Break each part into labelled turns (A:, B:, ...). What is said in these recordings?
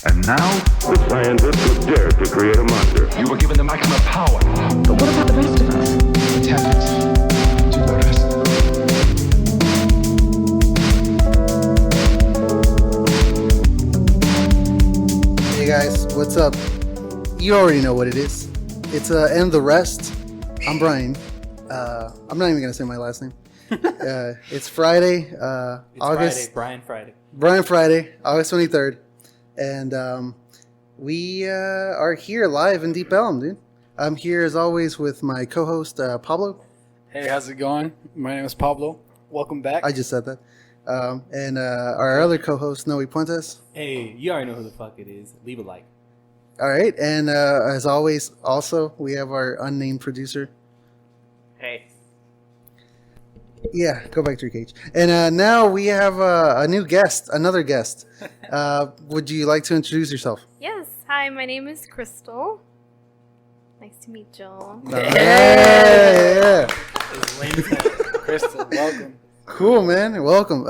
A: And now, the scientists would dare to create a monster.
B: You were given the maximum power.
C: But what about the rest of us?
B: What happens to the rest?
D: Hey guys, what's up? You already know what it is. It's And the Rest. I'm Brian. I'm not even going to say my last name. It's Friday,
E: It's
D: August.
E: Friday.
D: Brian Friday, August 23rd. And we are here live in Deep Elm, dude. I'm here as always with my co-host, Pablo.
F: Hey, how's it going? My name is Pablo. Welcome back.
D: I just said that. And our other co-host, Noe Puentes.
E: Hey, you already know who the fuck it is. Leave a like.
D: All right. And as always, also, we have our unnamed producer.
G: Hey.
D: Yeah, go back to your cage. And now we have a new guest, another guest. Would you like to introduce yourself?
H: Yes. Hi, my name is Krystal. Nice to meet Joel.
D: Yeah.
F: Krystal, welcome.
D: Cool, man. Welcome.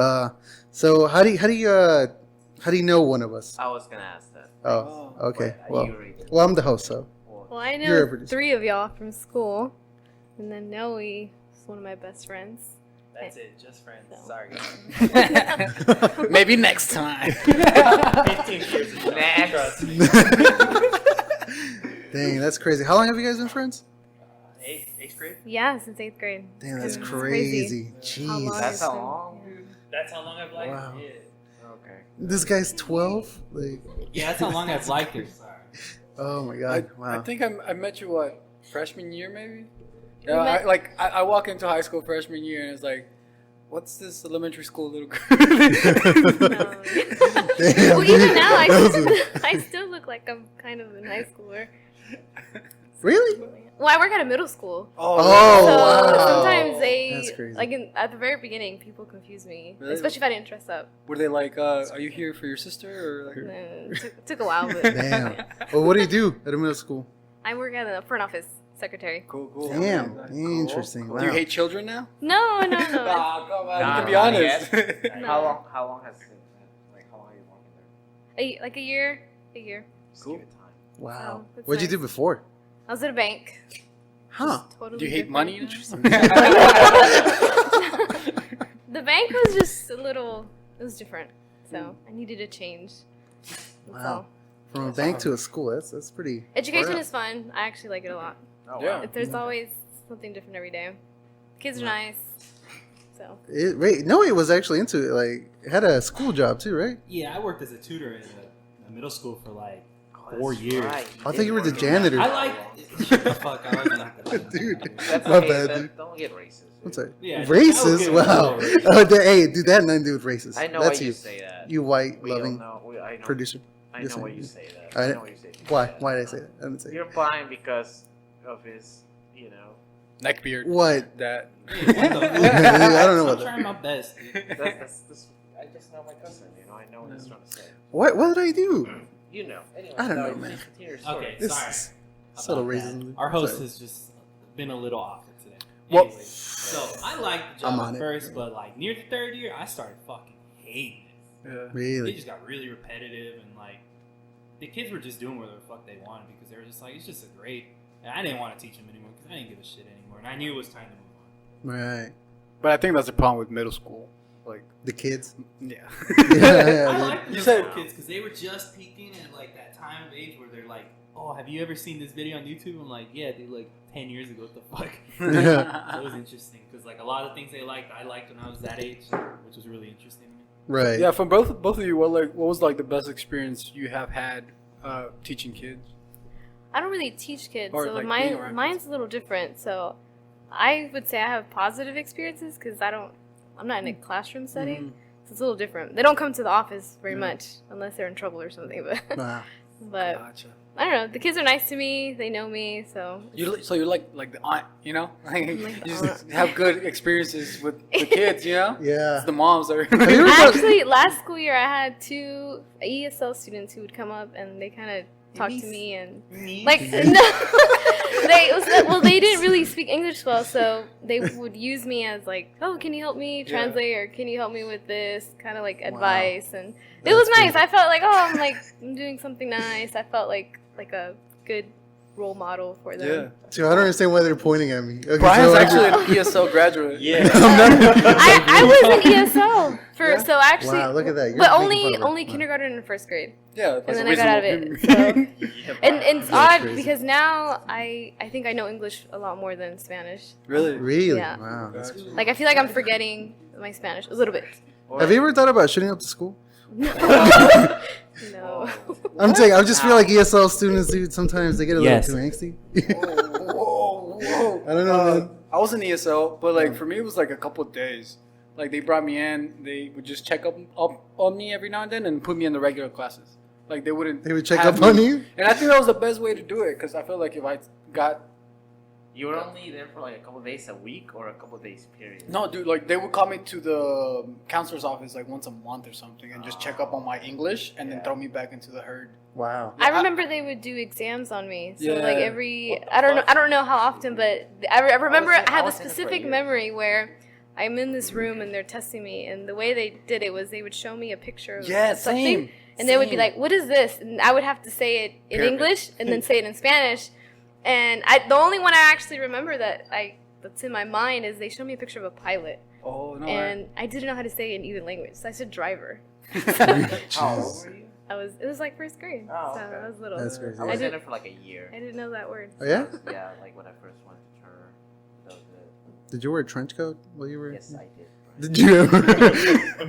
D: So how do you know one of us?
G: I was gonna ask that.
D: Oh, okay.
G: Well,
D: Well, I'm the host, so.
H: Well, I
D: You're a
H: know
D: producer.
H: 3 of y'all from school, and then Noe is one of my best friends.
E: That's it, just friends.
H: So.
E: Sorry.
F: Maybe next time.
E: 15 years ago. Trust me.
D: Dang, that's crazy. How long have you guys been friends?
E: Eighth grade?
H: Yeah, since 8th grade.
D: Damn, that's
H: It's
D: crazy.
H: How
D: Jeez.
H: long
G: That's
H: it's
G: how
H: been-
G: long?
H: yeah.
E: That's how long I've liked
D: Wow.
E: it.
G: Okay.
D: This guy's 12? Like,
E: Yeah, that's how long I've liked it. Sorry.
D: oh my
F: I,
D: god. Wow.
F: I think I met you, what, freshman year maybe?
H: We
F: Yeah,
H: met-
F: I walk into high school freshman year and it's like, what's this elementary school little girl?
H: No.
D: Damn,
H: Well, even
D: dude.
H: now,
D: That was
H: I still look like I'm kind of in high schooler.
D: Really?
H: Well, I work at a middle school.
D: Oh,
H: So
D: wow.
H: sometimes they,
D: That's crazy.
H: like at the very beginning, people confuse me,
F: Really?
H: especially if I didn't dress up.
F: Were they like, are you here for your sister? Or like,
H: Took a while, but
D: Damn. Well, what do you do at a middle school?
H: I work at the front office secretary.
F: cool.
D: Damn.
F: Nice.
D: Interesting. Wow.
F: Do you hate children now?
H: No.
F: Nah, come on,
G: Nah,
F: you can be
G: not
F: honest.
G: yet.
H: No.
G: How long has it been? Like how long are you working there?
H: Like a year.
G: Just
F: Cool.
G: give it time.
D: Wow.
H: Oh, that's
D: What'd you do
H: nice.
D: before?
H: I was at a bank.
D: Huh.
H: Totally
F: Do you hate
H: different.
F: money?
H: The bank was just a little. It was different, so I needed a change. That's
D: Wow.
H: all.
D: From a bank to a school. That's pretty.
H: Education
D: far
H: is fun. I actually like it a lot.
G: Oh,
F: Yeah.
G: wow.
H: There's always something different every day. Kids are nice. So
D: Wait, no, it was actually into it. Like, had a school job too, right?
E: Yeah, I worked as a tutor in a middle school for like
G: Oh,
E: 4
G: that's
E: years.
G: right.
D: I
G: did
D: thought you were the
G: work in
D: janitor.
G: that
E: I
G: for
E: like.
G: long.
E: Shut the fuck up. I'm not gonna-
D: Dude.
G: That's
D: My
G: okay,
D: bad,
G: that-
D: dude.
G: Don't get racist.
D: What's that?
E: Yeah,
D: Racist?
E: okay,
D: Wow.
E: okay.
D: Oh, hey, dude, that had nothing to do with racist.
G: I know
D: That's
G: why you say that.
D: You white,
G: We don't
D: loving
G: know. I know.
D: producer.
G: I
D: Just
G: know why
D: saying.
G: you say that.
D: I-
G: I know why you say that.
D: Why? Why did I say that? I didn't say
G: You're
D: it.
G: fine because of his,
F: Neckbeard.
D: What?
F: That.
E: What the fuck?
D: I don't know what
E: I'm
D: that-
E: trying my best. Dude.
G: that's I just know my cousin. I know what he's trying to say.
D: What did I do?
G: You know. Anyway,
D: I don't
G: no,
D: know, man.
G: continue your story.
E: Okay,
D: This
E: sorry.
D: is subtle
E: about that.
D: racism.
E: Our host
D: Sorry.
E: has just been a little off for today.
D: Well-
E: Anyways, so I liked the
D: I'm
E: job
D: on
E: at
D: it.
E: first, but like near the 3rd year, I started fucking hating it. It
D: Really?
E: just got really repetitive, and like the kids were just doing whatever the fuck they wanted because they were just like, it's just a grade, and I didn't want to teach them anymore because I didn't give a shit anymore, and I knew it was time to move on.
D: Right.
F: But I think that's the problem with middle school. Like,
D: The kids.
F: yeah.
D: Yeah,
E: I
D: dude.
E: like the
F: You
E: middle
F: said-
E: school kids because they were just peaking at like that time of age where they're like, oh, have you ever seen this video on YouTube? I'm like, yeah, dude, like 10 years ago, what the fuck?
D: Yeah.
E: So it was interesting because like a lot of things they liked, I liked when I was that age, which was really interesting to me.
D: Right.
F: Yeah, from both of you, what was like the best experience you have had teaching kids?
H: I don't really teach kids,
F: Or,
H: so
F: like, being around
H: mine's a little different. So I would say I have positive experiences because I'm not in a classroom setting,
F: Mhm.
H: so it's a little different. They don't come to the office very
F: Yeah.
H: much unless they're in trouble or something. But
D: Wow.
H: but
F: Gotcha.
H: I don't know. The kids are nice to me. They know me, so
F: So you're like the aunt, you know?
H: like
F: you
H: the
F: just
H: aunt.
F: have good experiences with the kids, you know?
D: Yeah.
F: It's the moms are.
D: Have you ever done-
H: Actually, last school year I had 2 ESL students who would come up and they kind of talk to me and like no, They didn't really speak English well, so they would use me as like, oh, can you help me translate, or can you help me with this kind of like advice, and it was nice. I felt like, oh, I'm doing something nice. I felt like a good role model for them.
F: Yeah.
D: So I don't understand why they're pointing at me. Okay,
F: Brian's
D: so
F: actually an ESL graduate.
E: Yeah.
H: I was in ESL so actually,
D: Wow, look at that. You're
H: but
D: making fun of
H: only
D: it.
H: kindergarten and first grade.
F: Yeah.
H: And then I got out of it. So. And it's odd because now I think I know English a lot more than Spanish.
F: Really?
D: Really?
H: Yeah.
D: Wow. That's cool.
H: Like I feel like I'm forgetting my Spanish a little bit.
D: Have you ever thought about shooting up the school?
H: No.
D: I'm saying, I just feel like ESL students, dude, sometimes they get a
E: Yes.
D: little too angsty.
F: Whoa.
D: I don't know, man.
F: I was in ESL, but like for me, it was like a couple of days. Like they brought me in, they would just check up on me every now and then and put me in the regular classes. Like they wouldn't.
D: They would check
F: have
D: up
F: me.
D: on you?
F: And I think that was the best way to do it because I feel like if I got
G: You were only there for like a couple days a week or a couple days period?
F: no, dude, like they would call me to the counselor's office like once a month or something and just check up on my English and then throw me back into the herd.
D: Wow.
H: I remember they would do exams on me. So
F: Yeah.
H: like I don't know how often, but I remember I have a specific memory where I'm in this room and they're testing me, and the way they did it was they would show me a picture of something,
F: same.
H: and they would be like, "What is this?" And I would have to say it in
F: Pyramid.
H: English and then say it in Spanish. And the only one I actually remember that's in my mind is they showed me a picture of a pilot,
F: Oh no.
H: and I didn't know how to say it in either language, so I said driver.
G: How old were you?
H: It was like first grade,
G: Oh,
H: so
G: okay.
H: I was little.
D: That's crazy.
G: I was in
H: did-
G: it for like a year.
H: I didn't know that word.
D: Oh, yeah?
G: Yeah, like when I first went to Turner. That was it.
D: Did you wear a trench coat while you were?
G: Yes, I did.
D: Did you ever,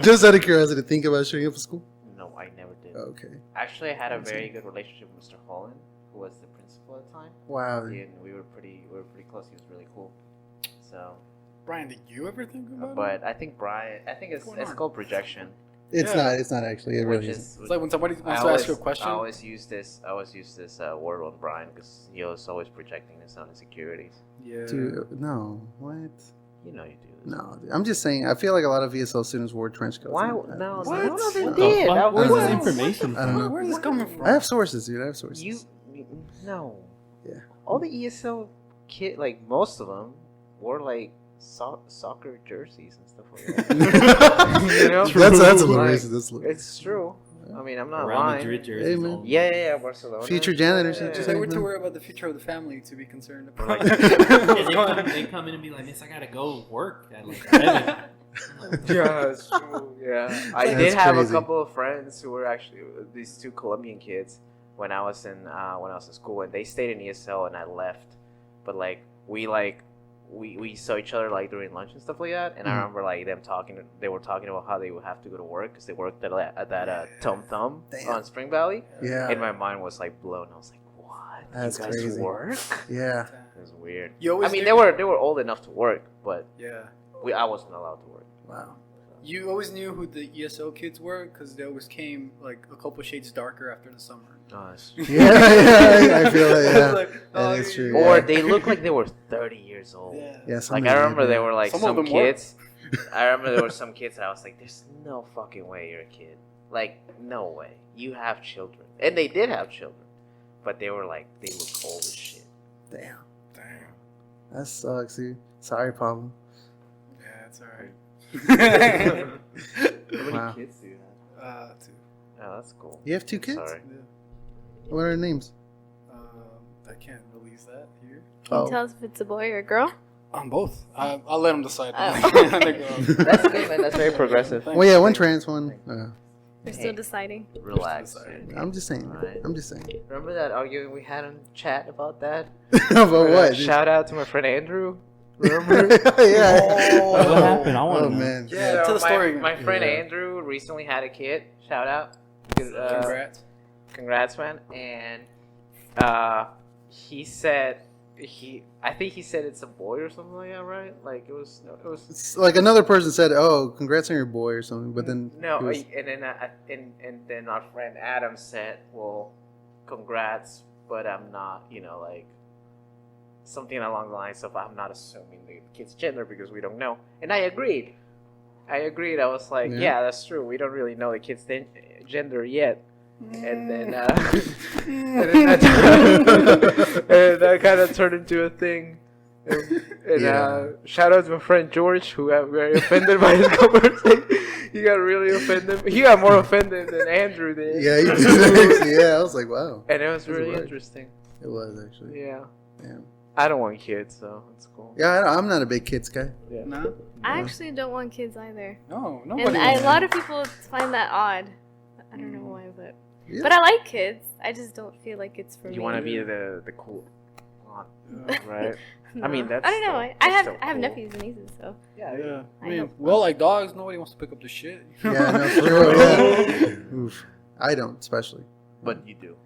D: just out of curiosity, think about showing up for school?
G: No, I never did.
D: Okay.
G: Actually, I had a very good relationship with Mr. Holland, who was the principal at the time.
D: Wow.
G: And we were pretty close. He was really cool. So,
F: Brian, did you ever think about it?
G: but I think it's
F: going on?
G: called projection.
D: It's
F: Yeah.
D: not. It's not actually. It really
G: Which
D: is.
G: is
F: It's like when somebody
G: I
F: wants to ask you a question.
G: I always use this word on Brian because he was always projecting his own insecurities.
F: Yeah.
D: Dude, no. What?
G: You know you do.
D: No. Dude. I'm just saying. I feel like a lot of ESL students wore trench coats.
G: Why?
D: and-
G: No,
F: What?
G: none of them
E: What
G: did.
E: the fuck?
G: That
E: Where's
G: was
E: this information
D: I don't
E: from?
D: know.
F: Where is this coming from?
D: I have sources, dude. I have sources.
G: You no.
D: Yeah.
G: All the ESL like most of them wore like soccer jerseys and stuff like that. You know?
D: That's a little
G: Like,
D: racist. That's a little.
G: It's true. I mean, I'm not
E: Real
G: lying.
E: Madrid jerseys.
D: Hey, man.
E: only.
G: Yeah, Barcelona.
D: Future janitors,
G: Yeah,
D: you
F: Just
D: say?
F: they were too worried about the future of the family to be concerned
G: Or
F: about.
G: like-
E: And they come in and be like, "Miss, I gotta go work at like 11." I'm like,
G: Yeah, that's true. Yeah, I
D: That's
G: did have
D: crazy.
G: a couple of friends who were actually these two Colombian kids when I was in school, and they stayed in ESL, and I left. But like we saw each other like during lunch and stuff like that, and I remember like them talking. They were talking about how they would have to go to work because they worked at that Tom Thumb
D: Damn.
G: on Spring Valley,
D: Yeah.
G: and my mind was like blown. I was like, "What?
D: That's
G: you guys
D: crazy.
G: work?"
D: Yeah.
G: It was weird.
F: You always
G: I mean,
F: knew-
G: they were old enough to work, but
F: Yeah.
G: I wasn't allowed to work.
D: Wow.
F: You always knew who the ESL kids were because they always came like a couple shades darker after the summer.
G: Oh, that's
D: Yeah, I feel that. Yeah,
F: Like,
D: that is true.
G: Or
D: yeah.
G: they look like they were 30 years old.
F: Yeah.
D: Yeah, some
G: Like
D: of
G: I
D: them,
G: remember
D: yeah.
G: there were like
F: Some of
G: some
F: them were.
G: kids. I remember there were some kids that I was like, "There's no fucking way you're a kid. Like no way. You have children." And they did have children, but they were like they look old as shit.
D: Damn.
F: Damn.
D: That sucks, dude. Sorry, Pablo.
F: Yeah, it's alright.
G: How many
D: Wow.
G: kids do you have?
F: Two.
G: Oh, that's cool.
D: You have two kids?
G: Sorry.
F: Yeah.
D: What are their names?
F: I can't release that here.
H: Can you tell us if it's a boy or a girl?
F: On both. I'll let them decide.
H: Oh.
F: When they grow up.
G: That's good, man. That's very progressive.
D: Well, yeah, one trans, one.
H: They're still deciding.
G: Relax.
F: Decide.
D: I'm just saying.
G: Alright.
D: I'm just saying.
G: Remember that argument we had in chat about that?
D: But what? dude?
G: Shout out to my friend Andrew. Remember?
D: Yeah.
E: What happened? I want
D: Oh
E: to know.
D: man.
F: Yeah, tell the story.
G: My friend
D: Yeah.
G: Andrew recently had a kid. Shout out.
F: Congrats.
G: Congrats, man. And he said I think he said it's a boy or something like that, right? Like it was.
D: It's like another person said, "Oh, congrats on your boy" or something, but then
G: No,
D: he was-
G: and then our friend Adam said, "Well, congrats, but I'm not, like something along the lines of I'm not assuming the kid's gender because we don't know." And I agreed. I was like,
D: Yeah.
G: yeah, that's true. We don't really know the kid's gender yet. and then and that kind of turned into a thing. And shout out to my friend George, who got very offended by his conversation. He got really offended. He got more offended than Andrew did.
D: Yeah, he did actually. Yeah, I was like, wow.
G: And it was
D: That's
G: really
D: right.
G: interesting.
D: It was actually.
G: Yeah.
D: Yeah.
G: I don't want kids, so it's cool.
D: Yeah, I'm not a big kids guy.
G: Yeah.
F: No,
H: I actually don't want kids either.
F: no,
H: And
F: nobody.
H: a lot of people find that odd. I don't know why, but
D: Yeah.
H: but I like kids. I just don't feel like it's for me.
G: You want to be the cool, right?
H: No.
G: I mean, that's
H: I don't know.
G: still-
H: I
G: that's
H: have
G: still
H: I have
G: cool.
H: nephews and nieces, so
F: Yeah,
H: I
F: I mean,
H: hope-
F: well, like dogs, nobody wants to pick up the shit.
D: Yeah, no, for real. Yeah. Oof. I don't, especially.
G: But you do.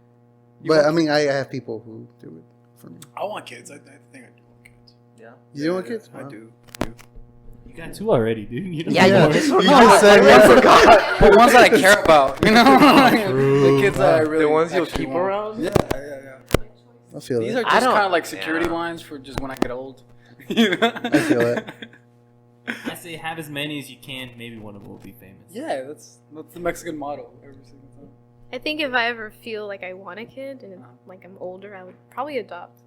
D: But I mean, I have people who do it for me.
F: I want kids. I think I do want kids.
G: Yeah.
D: You don't want kids?
F: I
D: Wow.
F: do.
E: You got two already, dude. You don't
G: Yeah,
E: need
G: you
E: more.
G: just
D: You
G: forgot.
D: just said
G: I
D: yeah.
G: forgot.
F: But ones that I care about, you know, the kids that I really
G: The ones you'll
F: actually
G: keep
F: want.
G: around?
F: Yeah.
D: I feel
F: These
D: it.
F: are
G: I
F: just
G: don't-
F: kind of like security
G: yeah.
F: lines for just when I get old. You know?
D: I feel it.
E: I say have as many as you can. Maybe one of them will be famous.
F: Yeah, that's the Mexican motto every single time.
H: I think if I ever feel like I want a kid and like I'm older, I would probably adopt.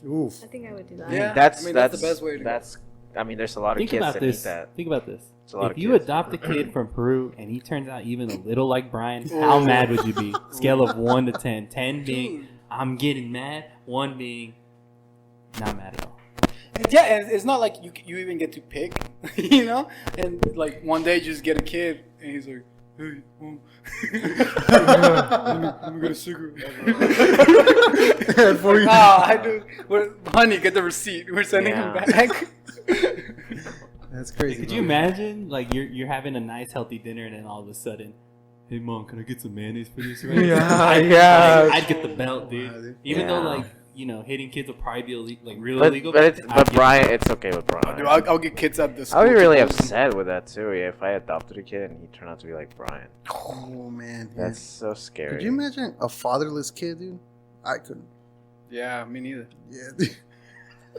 D: Oof.
H: I think I would do that.
F: Yeah.
G: That's
F: I mean,
G: that's
F: that's the best way to go.
G: That's. I mean, there's a lot of
E: Think
G: kids
E: about
G: that
E: this.
G: need that.
E: Think about this.
G: It's a lot
E: If
G: of
E: you
G: kids.
E: adopt a kid from Peru and he turns out even a little like Brian, how mad would you be? Scale of 1 to 10. 10 being I'm getting mad. 1 being not mad at all.
F: Yeah, and it's not like you even get to pick, you know. And like one day, you just get a kid, and he's like, "Hey, Mom, let me get a cigarette."
D: For you.
F: I do. Honey, get the receipt. We're sending him
G: Yeah.
F: back.
D: That's crazy.
E: Could you imagine like you're having a nice healthy dinner and then all of a sudden, hey mom, can I get some mayonnaise for this? Right?
G: Yeah.
E: I'd get the belt, dude.
D: Wow, dude.
E: Even though
G: Yeah.
E: like hitting kids will probably be real
G: But
E: illegal.
G: but,
E: I'd
G: but
E: get
G: Brian, it's okay with Brian.
F: Dude, I'll get kids at the school.
G: I'll be really
F: to-
G: upset with that too. Yeah, if I adopted a kid and he turned out to be like Brian,
D: Oh man. Yeah.
G: that's so scary.
D: Could you imagine a fatherless kid, dude? I couldn't.
F: Yeah, me neither.
D: Yeah. dude.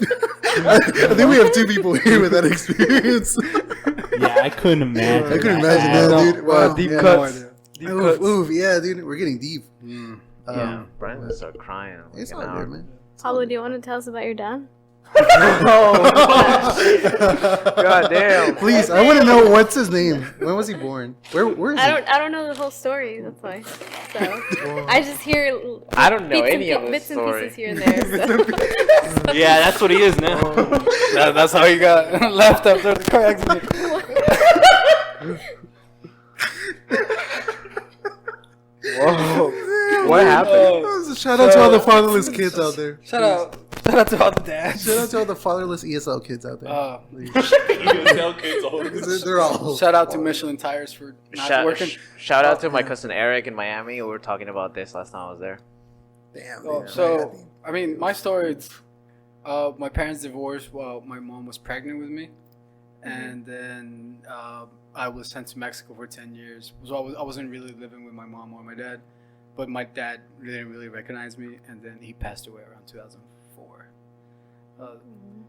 D: I think we have 2 people here with that experience.
E: Yeah, I couldn't imagine.
D: I couldn't
E: that
D: imagine
E: at
D: that,
E: all.
D: dude. Wow.
G: deep
D: yeah.
G: cuts. Deep
D: Oof,
G: cuts.
D: oof, yeah, dude. We're getting deep.
G: Yeah, Brian would start crying. in, like,
D: It's
G: an
D: all
G: hour.
D: good, man.
H: Pablo, do you want to tell us about your dad?
G: God damn.
D: Please, I want to know what's his name. When was he born? Where is he?
H: I don't know the whole story. That's why. So I just hear.
G: I don't know
H: bits
G: any
H: and,
G: of the
H: bits and
G: story.
H: pieces here and there. So.
E: Yeah, that's what he is now.
F: That's how he got left after the car accident.
G: Whoa. What happened?
D: Shout out to all the fatherless kids out there.
F: Shout out to all the dads.
D: Shout out to all the fatherless ESL kids out there. They're all.
F: Shout out to Michelin tires for not working.
G: Shout out to my cousin Eric in Miami. We were talking about this last time I was there.
D: Damn.
F: Oh,
D: man.
F: so I mean, my story. It's, my parents divorced while my mom was pregnant with me, and then I was sent to Mexico for 10 years. So I wasn't really living with my mom or my dad, but my dad didn't really recognize me, and then he passed away around 2004.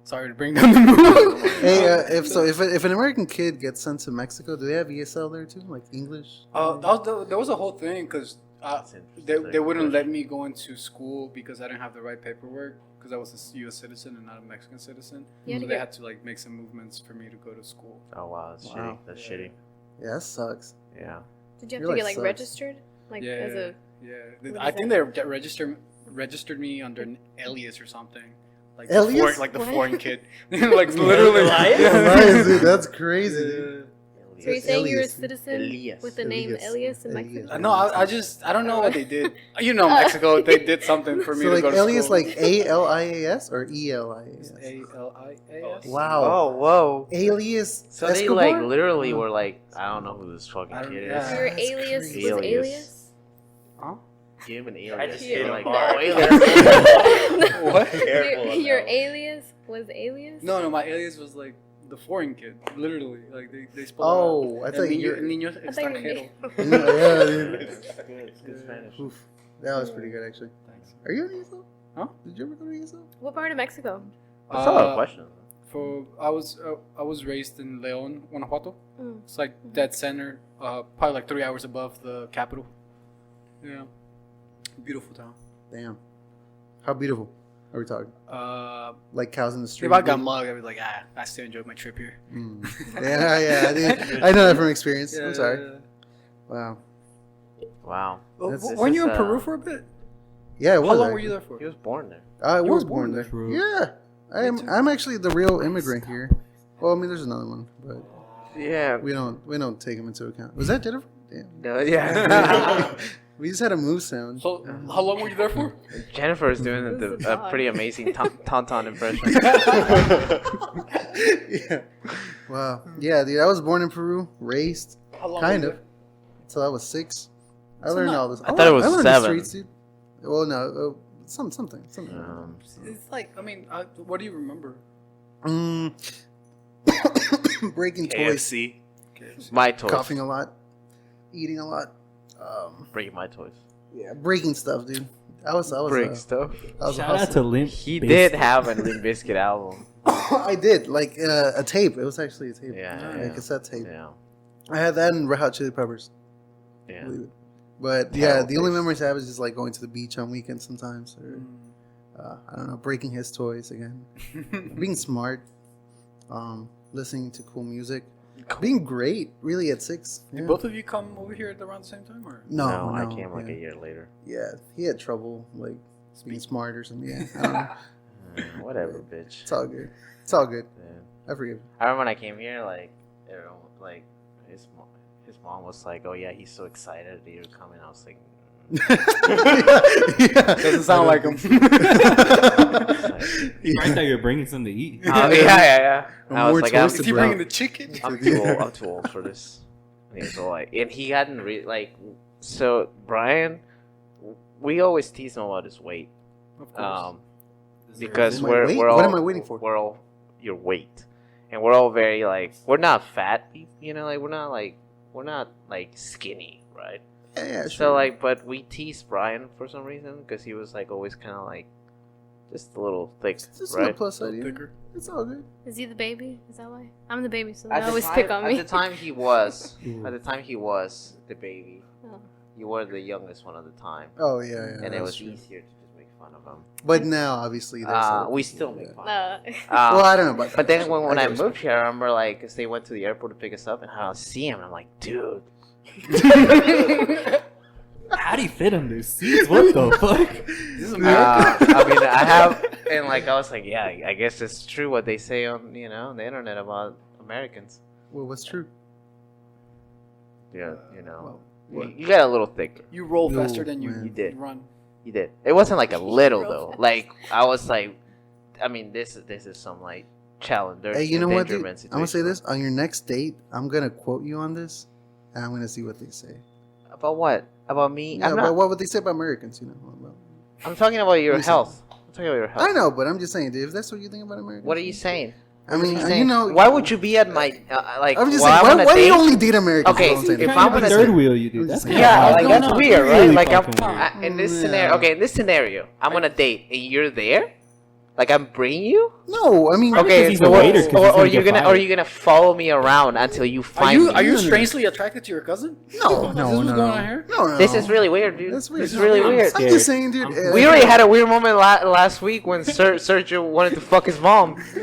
F: Sorry to bring down the mood.
D: Hey, if an American kid gets sent to Mexico, do they have ESL there too, like English?
F: There was a whole thing because they
G: interesting.
F: wouldn't let me go into school because I didn't have the right paperwork because I was a U.S. citizen and not a Mexican citizen.
H: You had
F: So
H: to
F: they
H: get-
F: had to like make some movements for me to go to school.
G: Oh wow, that's
D: Wow.
G: shitty. That's shitty.
D: Yeah, that sucks.
G: Yeah.
H: Did you have
D: Your
H: to get
D: life
H: like
D: sucks.
H: registered? Like
F: Yeah,
H: as a.
F: yeah. I think they registered me under an alias or something. Like
D: Alias?
F: the
H: What?
F: foreign kid, like literally.
D: Elias, dude, that's crazy. Dude.
H: So you're saying you're a
D: Elias.
H: citizen
G: Elias.
H: with the name
D: Elias.
H: Elias in
D: Elias.
H: Mexico?
F: No, I don't know what they did. You know, Mexico, they did something for me
D: So
F: to
D: like
F: go to
D: Elias,
F: school.
D: like ALIAS or ELIAS?
F: ALIAS.
D: Wow.
G: Oh whoa.
D: Alias.
G: So they
D: Escobar?
G: like literally were like, I don't know who this fucking
F: I don't-
G: kid
F: yeah.
G: is.
H: So your
D: That's
H: alias
D: crazy.
H: was
G: Alias.
H: Alias?
F: Huh?
G: Give him an
E: I
G: alias.
E: just
G: They're
E: hit
G: like,
E: him
G: no,
E: hard.
G: alias.
F: What?
H: Your alias was Alias?
F: No, my alias was like the foreign kid, literally. Like they spelled
D: Oh, I
F: it out.
D: thought
F: El
D: you.
F: niño
H: I thought you were
F: extranjero.
D: Yeah, dude.
G: It's good Spanish.
D: Oof. That was pretty good, actually.
F: Thanks.
D: Are you an ESL?
F: Huh?
D: Did you ever go to ESL?
H: What part of Mexico?
G: That's a lot of questions.
F: I was raised in León, Guanajuato.
H: Mm.
F: It's like dead center, probably like 3 hours above the capital. Yeah. Beautiful town.
D: Damn. How beautiful are we talking? Like cows in the street.
F: If I got mugged, I'd be like, I still enjoyed my trip here.
D: I know that from experience. I'm sorry. Wow.
G: Wow.
F: Weren't you in Peru for a bit?
D: Yeah, it was.
F: How long were you there for?
G: He was born there.
D: I
F: You
D: was
F: were
D: born
F: born
D: there.
E: Peru.
D: Yeah. I'm actually the real immigrant here. Well, I mean, there's another one, but
G: Yeah.
D: we don't take him into account. Was that Jennifer? Damn.
G: No, yeah.
D: We just had a move sound.
F: So, how long were you there for?
G: Jennifer is doing a pretty amazing Tauntaun impression.
D: Yeah. Wow. Yeah, dude. I was born in Peru, raised
F: How long
D: kind
F: were
D: of
F: you
D: until I was 6. I
F: So
D: learned
F: not-
D: all this.
G: I thought it was
D: I learned
G: 7.
D: The streets, dude. Well, no, something.
G: Um,
F: there? It's like, I mean, what do you remember?
D: Breaking toys,
I: KFC.
G: my toys.
D: coughing a lot, eating a lot.
G: Breaking my toys.
D: Yeah, breaking stuff, dude. I was
G: Break stuff.
D: I was a
E: Shout out to
D: hustler.
E: Limp.
G: He
E: Bizkit.
G: did have a Limp Bizkit album.
D: I did like a tape. It was actually a tape.
G: Yeah,
D: a cassette tape.
G: Yeah.
D: I had that and Red Hot Chili Peppers.
G: Yeah.
D: Believe it. But yeah,
G: Terrible
D: the only
G: taste.
D: memories I have is just like going to the beach on weekends sometimes, or I don't know, breaking his toys again, being smart, listening to cool music, being great. Really at 6. Yeah.
F: Did both of you come over here at around the same time, or?
D: No,
G: I came like
D: yeah.
G: a year later.
D: Yeah, he had trouble like being smart or something. Yeah, I don't know.
G: Whatever, bitch.
D: It's all good. It's all good.
G: Yeah.
D: I forgive.
G: I remember when I came here, like, you know, like his mom was like, "Oh yeah, he's so excited that you're coming." I was like,
F: Doesn't sound like him.
E: I thought you were bringing something to eat.
G: yeah.
D: Or
G: I was
D: more
G: like,
D: toys to
F: Is he
D: bring.
F: bringing the chicken?
G: I'm too old for this. And he was all like, and he hadn't really like. So Brian, we always tease him about his weight,
F: Of course.
G: because
D: My
G: we're
D: weight?
G: we're all
D: What am I waiting for?
G: We're all your weight, and we're all very like we're not fat, you know, like we're not like skinny, right?
D: Yeah, sure.
G: So like, but we teased Brian for some reason because he was like always kind of like just a little thick,
D: just a
G: right?
D: plus side. Yeah.
F: Thicker.
D: It's all good.
H: Is he the baby? Is that why? I'm the baby, so they
G: At the
H: always
G: time-
H: pick on me.
G: At the time he was. At the time he was the baby.
H: Oh.
G: You were the youngest one at the time,
D: Oh yeah,
G: and it
D: that's
G: was
D: true.
G: easier to just make fun of him.
D: But now, obviously, there's a-
G: We still make
D: yeah.
G: fun.
D: Well, I don't know about that.
G: But then when I
D: get
G: moved here, I remember like, cause they went to the airport to pick us up, and I see him, and I'm like, dude.
E: How do you fit on those seats? What the fuck?
G: I mean, I have, and like I was like, yeah, I guess it's true what they say on the internet about Americans.
D: Well, what's true?
G: Yeah,
D: Well,
G: you got a little thicker.
F: You roll
D: No,
F: faster than you,
D: man.
G: You did.
F: run.
G: You did. It wasn't like a little though. Like I was like, I mean, this is some like challenge.
D: Hey, you know what, dude?
G: endangerment
D: I'm gonna say
G: situation.
D: this on your next date. I'm gonna quote you on this, and I'm gonna see what they say.
G: About what? About me?
D: Yeah,
G: I'm
D: but
G: not.
D: what would they say about Americans? You know. Well,
G: I'm talking about your
D: Listen.
G: health. I'm talking about your health.
D: I know, but I'm just saying, dude. If that's what you think about Americans,
G: What are you saying?
D: I mean,
G: What are
D: you
G: saying?
D: know,
G: Why would you be at my like?
D: I'm just
G: while
D: saying,
G: I'm on a
D: why do you
G: date?
D: only date Americans?
G: Okay,
D: That's what I'm saying.
G: if
E: Kind
G: I'm
E: of
G: gonna
E: third
G: say-
E: wheel you do.
D: I'm
E: That's
D: just
E: kind
G: Yeah,
E: of
G: like that's
E: really
G: weird, right? Like
E: fucking weird.
G: in this
D: Yeah.
G: scenario. Okay, in this scenario, I'm on a date and you're there. Like I'm bringing you.
D: No, I mean,
G: Okay,
E: he's
G: so
E: a
G: what-
E: waiter, 'cause he's
G: or
E: gonna
G: you're
E: get
G: gonna
E: fired.
G: are you gonna follow me around until you
F: Are
G: find
F: you
G: me?
F: are you
D: No, no.
F: strangely attracted to your cousin?
D: no,
F: Is
D: no,
F: this what's
D: no,
F: going
D: no.
F: on here?
D: No.
G: This is really weird, dude.
D: That's weird.
G: This is really
E: I'm
G: weird.
D: I'm just saying, dude.
E: I'm-
G: We already had a weird moment last week when Sergio wanted to fuck his mom.
D: that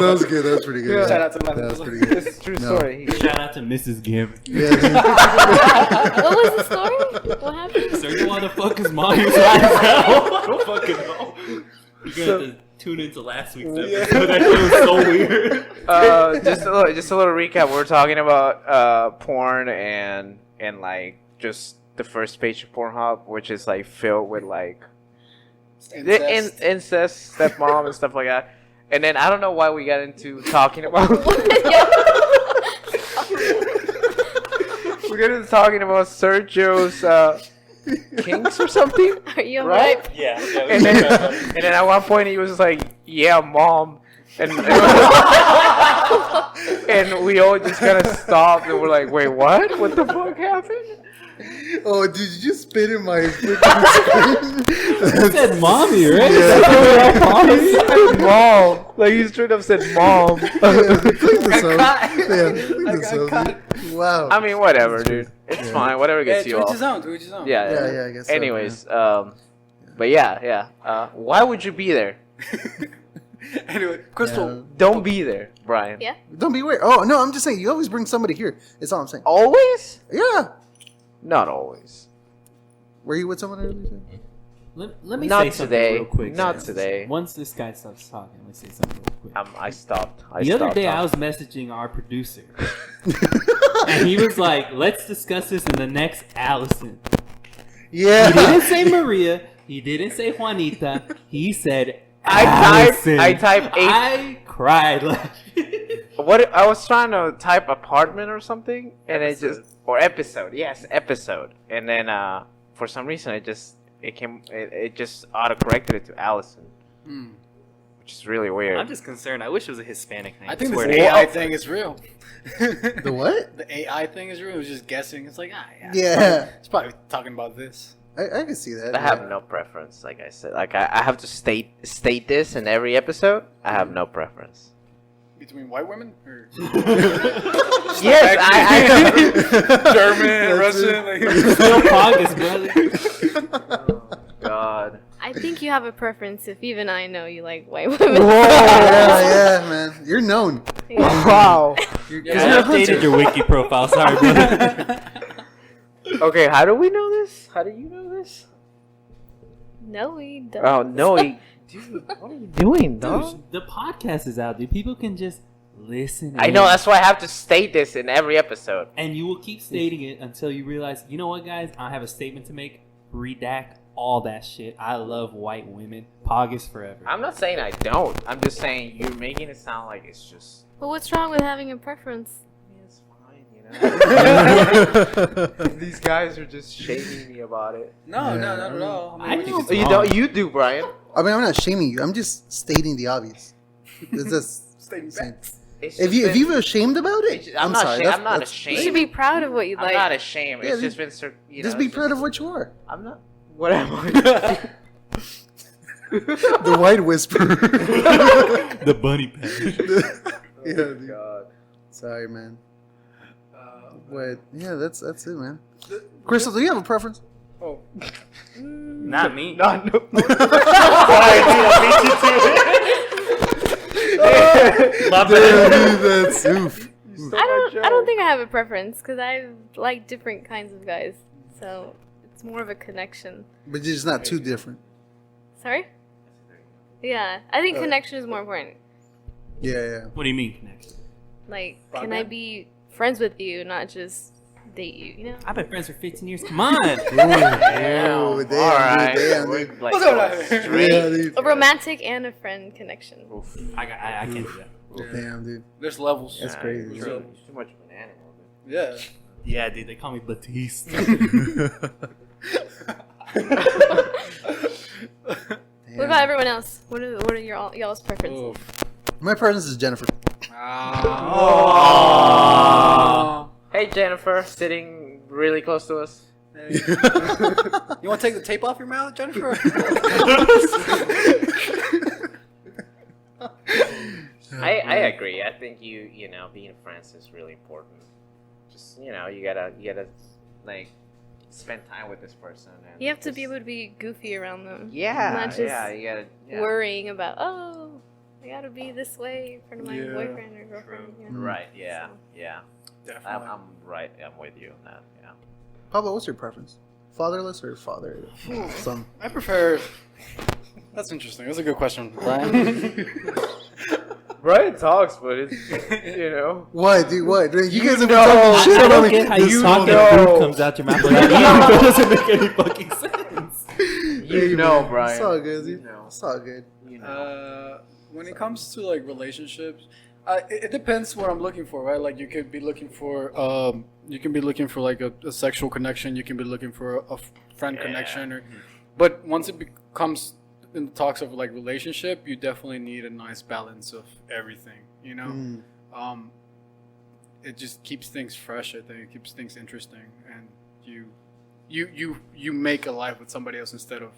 D: was good. That was pretty good.
F: Shout out to my
D: That was pretty good.
G: It's a true
D: No.
G: story.
E: Shout out to Mrs. Gimp.
D: Yeah, dude.
H: What was the story? What happened?
E: So you want to fuck his mom? He was high as hell. I don't fucking know. You're gonna have to tune into last week's episode. That shit was so weird.
G: Just a little recap. We're talking about porn and like just the first page of Pornhub, which is like filled with like incest, stepmom, and stuff like that. And then I don't know why we got into talking about. We got into talking about Sergio's kinks or something.
H: Are you
G: Right?
H: alright?
I: Yeah.
G: And then at one point he was like, "Yeah, mom," and and we all just kind of stopped and we're like, "Wait, what? What the fuck happened?"
D: Oh, did you just spit in my freaking screen?
E: You said mommy, right?
G: He said mom. Like he straight up said mom.
D: Clean this up. Yeah, clean this up, dude. Wow.
G: I mean, whatever, dude. It's
D: Yeah.
G: fine. Whatever gets you
F: to each
G: off.
F: his own. To each his own.
G: Yeah,
D: Yeah, I guess so,
G: Anyways, but yeah. Why would you be there?
F: Anyway, Krystal.
G: Don't be there, Brian.
H: Yeah.
D: Don't be weird. Oh no, I'm just saying you always bring somebody here. That's all I'm saying.
G: Always?
D: Yeah.
G: Not always.
D: Were you with someone earlier?
E: Let me
G: Not
E: say something
G: today.
E: real quick.
G: Not
E: guys.
G: today.
E: Once this guy stops talking, let me say something real quick.
G: I stopped.
E: The other day, I was messaging our producer, and he was like, "Let's discuss this in the next Allison."
D: Yeah.
E: He didn't say Maria. He didn't say Juanita. He said
G: I
E: Allison.
G: typed eight.
E: I cried. Like,
G: What I was trying to type apartment or something, and it just episode. Yes, episode. And then for some reason it just autocorrected it to Allison, which is really weird.
E: I'm just concerned. I wish it was a Hispanic name.
F: I think
E: swear
F: this
E: to God.
F: AI thing is real.
D: The what?
F: The AI thing is real. It was just guessing. It's like,
D: Yeah.
F: It's probably talking about this.
D: I can see that.
G: I have no preference. Like I said, like I have to state this in every episode. I have no preference.
F: Between white women? Or
G: Yes, I
F: German, Russian?
E: Still August, brother.
G: Oh, God.
H: I think you have a preference if even I know you like white women.
D: Yeah, man. You're known.
G: Wow.
D: You're,
E: I updated your wiki profile. Sorry, brother.
G: Okay, how do we know this? How do you know this?
H: No, we don't.
G: Oh no, dude, what are you doing, dog?
E: Dude, the podcast is out, dude. People can just listen.
G: I know, that's why I have to state this in every episode.
E: And you will keep stating it until you realize, you know what, guys? I have a statement to make. Redact all that shit. I love white women. Pogus forever.
G: I'm not saying I don't. I'm just saying you're making it sound like it's just.
H: But what's wrong with having a preference?
G: It's fine, you know. These guys are just shaming me about it.
F: No, not at all.
E: I
F: what
E: know.
F: can
G: You don't. You do, Brian.
D: I mean, I'm not shaming you. I'm just stating the obvious. It's just
F: Stating
D: saying.
F: facts.
G: It's
D: If
G: just
D: you
G: been-
D: feel ashamed about it,
G: I'm not
D: sorry.
G: ashamed. I'm not ashamed.
H: You should be proud of what you
G: I'm
H: like.
G: not ashamed.
D: Yeah,
G: It's just been. You
D: Just
G: know,
D: be
G: it's
D: proud
G: just-
D: of what you are.
G: I'm not. What am I?
D: The white whisperer.
E: The bunny patch.
D: Yeah,
G: Oh,
D: dude.
G: God.
D: Sorry, man. But yeah, that's it, man. Krystal, do you have a preference?
F: Oh.
E: Not me.
G: No.
E: My bad.
D: That's oof.
H: I don't think I have a preference because I like different kinds of guys. So it's more of a connection.
D: But you're just not too different.
H: Sorry? Yeah, I think connection is more important.
D: Yeah.
E: What do you mean connection?
H: Like, can I be friends with you, not just date you? You know?
E: I've been friends for 15 years. Come on.
G: Damn.
D: Oh, damn,
G: All right.
D: dude, damn,
G: We're,
D: dude.
G: like,
F: What's up,
G: going
F: man?
G: straight.
D: Yeah, dude.
H: A romantic and a friend connection.
E: I can't do that.
D: Damn, dude.
F: There's levels.
D: That's
G: Nah,
D: crazy.
G: You're too much of an animal, dude.
F: Yeah.
E: Yeah, dude. They call me Batiste.
H: What about everyone else? What are y'all's preferences?
D: My preference is Jennifer.
G: Hey, Jennifer, sitting really close to us.
F: You want to take the tape off your mouth, Jennifer?
G: I agree. I think you know being friends is really important. Just you gotta like spend time with this person. And
H: You have to
G: just-
H: be able to be goofy around them.
G: Yeah,
H: Not just
G: yeah, you gotta. Yeah.
H: worrying about, oh, I gotta be this way in front of my
F: Yeah.
H: boyfriend or girlfriend. You know?
G: Right. Yeah.
H: So.
G: Yeah.
F: Definitely.
G: I'm right. I'm with you on that. Yeah.
D: Pablo, what's your preference? Fatherless or father? Son.
F: I prefer. That's interesting. That's a good question, Brian.
G: Brian talks, but it's you know.
D: What, dude? What? You guys have been
G: know.
D: talking shit
E: I
D: about
E: don't
D: me.
E: get how you talk
G: know.
E: and food comes out your mouth like that. It doesn't make any fucking sense.
G: You know, Brian.
D: It's all good, dude.
G: You know.
D: It's all good.
G: You know.
F: When it comes to like relationships, it depends what I'm looking for, right? Like you could be looking for like a sexual connection. You can be looking for a friend connection, but once it becomes in the talks of like relationship, you definitely need a nice balance of everything. You know, it just keeps things fresh. I think it keeps things interesting, and you make a life with somebody else instead of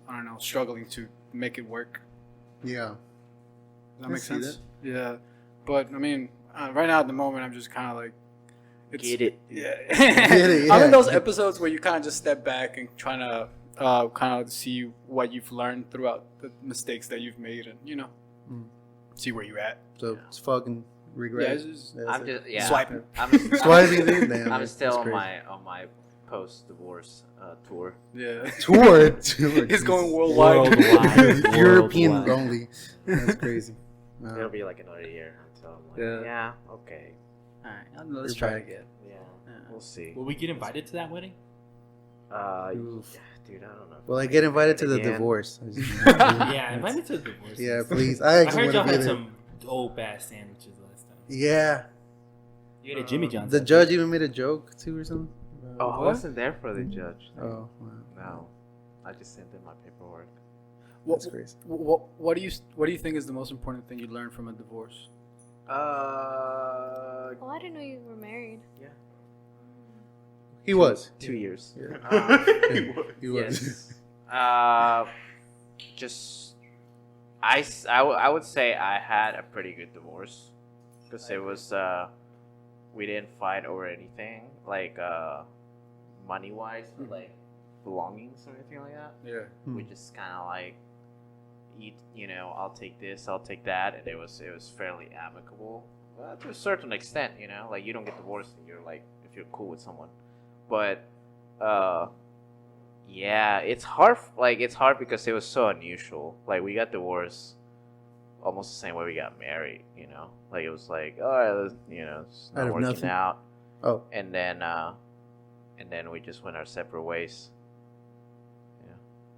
F: I don't know struggling to make it work.
D: Yeah.
F: Does that
D: I
F: make
D: see
F: sense? Yeah, but I mean, right now at the moment, I'm just kind of like
G: Get it.
F: Yeah.
D: it,
F: I'm in
D: yeah.
F: those episodes where you kind of just step back and trying to kind of see what you've learned throughout the mistakes that you've made, and see where you're at.
D: So it's fucking regret.
F: Yeah, it's just-
D: That's
G: I'm
D: it.
G: just yeah.
F: Swiping.
D: Swiping, dude. Damn,
G: I'm
D: that's
G: still on
D: crazy.
G: my post divorce tour.
F: Yeah.
D: Tour.
F: He's going worldwide.
D: European
E: Worldwide.
D: only. That's crazy.
G: It'll be like another year until I'm like,
F: Yeah.
G: yeah, okay,
F: All right, let's
D: You're
F: try
D: back.
F: again.
G: yeah,
F: Yeah.
G: we'll see.
E: Will we get invited to that wedding?
D: Oof.
G: Yeah, dude, I don't know.
D: Well, I get invited to the
G: Again.
D: divorce.
E: Yeah, invite me to the divorce.
D: Yeah, please. I
E: I
D: actually
E: heard y'all
D: want to
E: had
D: be there.
E: some dope ass sandwiches last time.
D: Yeah.
E: You had a Jimmy John's.
D: The judge even made a joke too or something.
G: Oh, I wasn't there for the judge.
D: Oh, wow.
G: No, I just sent in my paperwork.
D: That's crazy.
F: What do you think is the most important thing you learned from a divorce?
H: Oh, I didn't know you were married.
D: He was.
G: 2 years.
D: Yeah. He was.
G: Yes. Just I would say I had a pretty good divorce because it was we didn't fight over anything like money wise or like belongings or anything like that.
F: Yeah.
G: We just kind of like I'll take this, I'll take that, and it was fairly amicable to a certain extent. Like you don't get divorced and you're like if you're cool with someone, but yeah, it's hard. Like it's hard because it was so unusual. Like we got divorced almost the same way we got married. Like it was like, all right, it's
D: Out
G: not
D: of
G: working
D: nothing.
G: out,
D: Oh,
G: and then we just went our separate ways.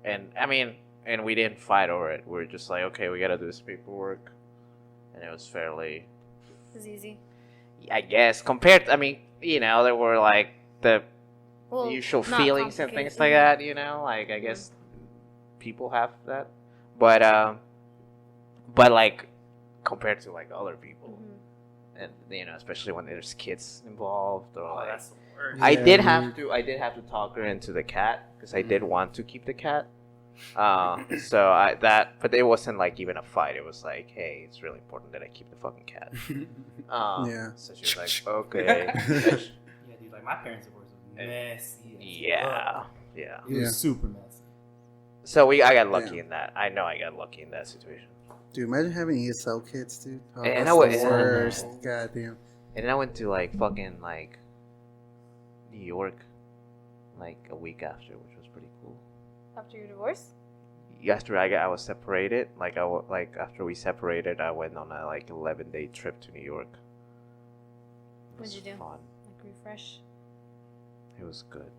G: And I mean, and we didn't fight over it. We were just like, okay, we gotta do this paperwork, and it was fairly,
H: It was easy.
G: I guess, compared. I mean, there were like the
H: Well,
G: usual
H: not
G: feelings and things
H: complicated.
G: like that. Like I guess people have that, but like compared to like other people,
H: Mhm.
G: and especially when there's kids involved or like.
E: the worst.
G: I
D: Yeah,
G: did
D: dude.
G: have to talk her into the cat because I did want to keep the cat. But it wasn't like even a fight. It was like, hey, it's really important that I keep the fucking cat.
D: Yeah.
G: So she was like, okay.
E: Yeah, dude, like my parents' divorce was messy. as
G: Yeah,
E: fuck.
G: yeah.
E: It was
D: Yeah.
E: super messy.
G: So I got lucky
D: Yeah.
G: in that. I know I got lucky in that situation.
D: dude, imagine having ESL kids, dude. Oh,
G: And
D: that's
G: I was-
D: the worst. Goddamn.
G: And then I went to like fucking like New York, like a week after, which was pretty cool.
H: After your divorce?
G: After I was separated, like after we separated, I went on a like 11-day trip to New York. It
H: What'd
G: was
H: you do?
G: Fun.
H: Like refresh?
G: It was good.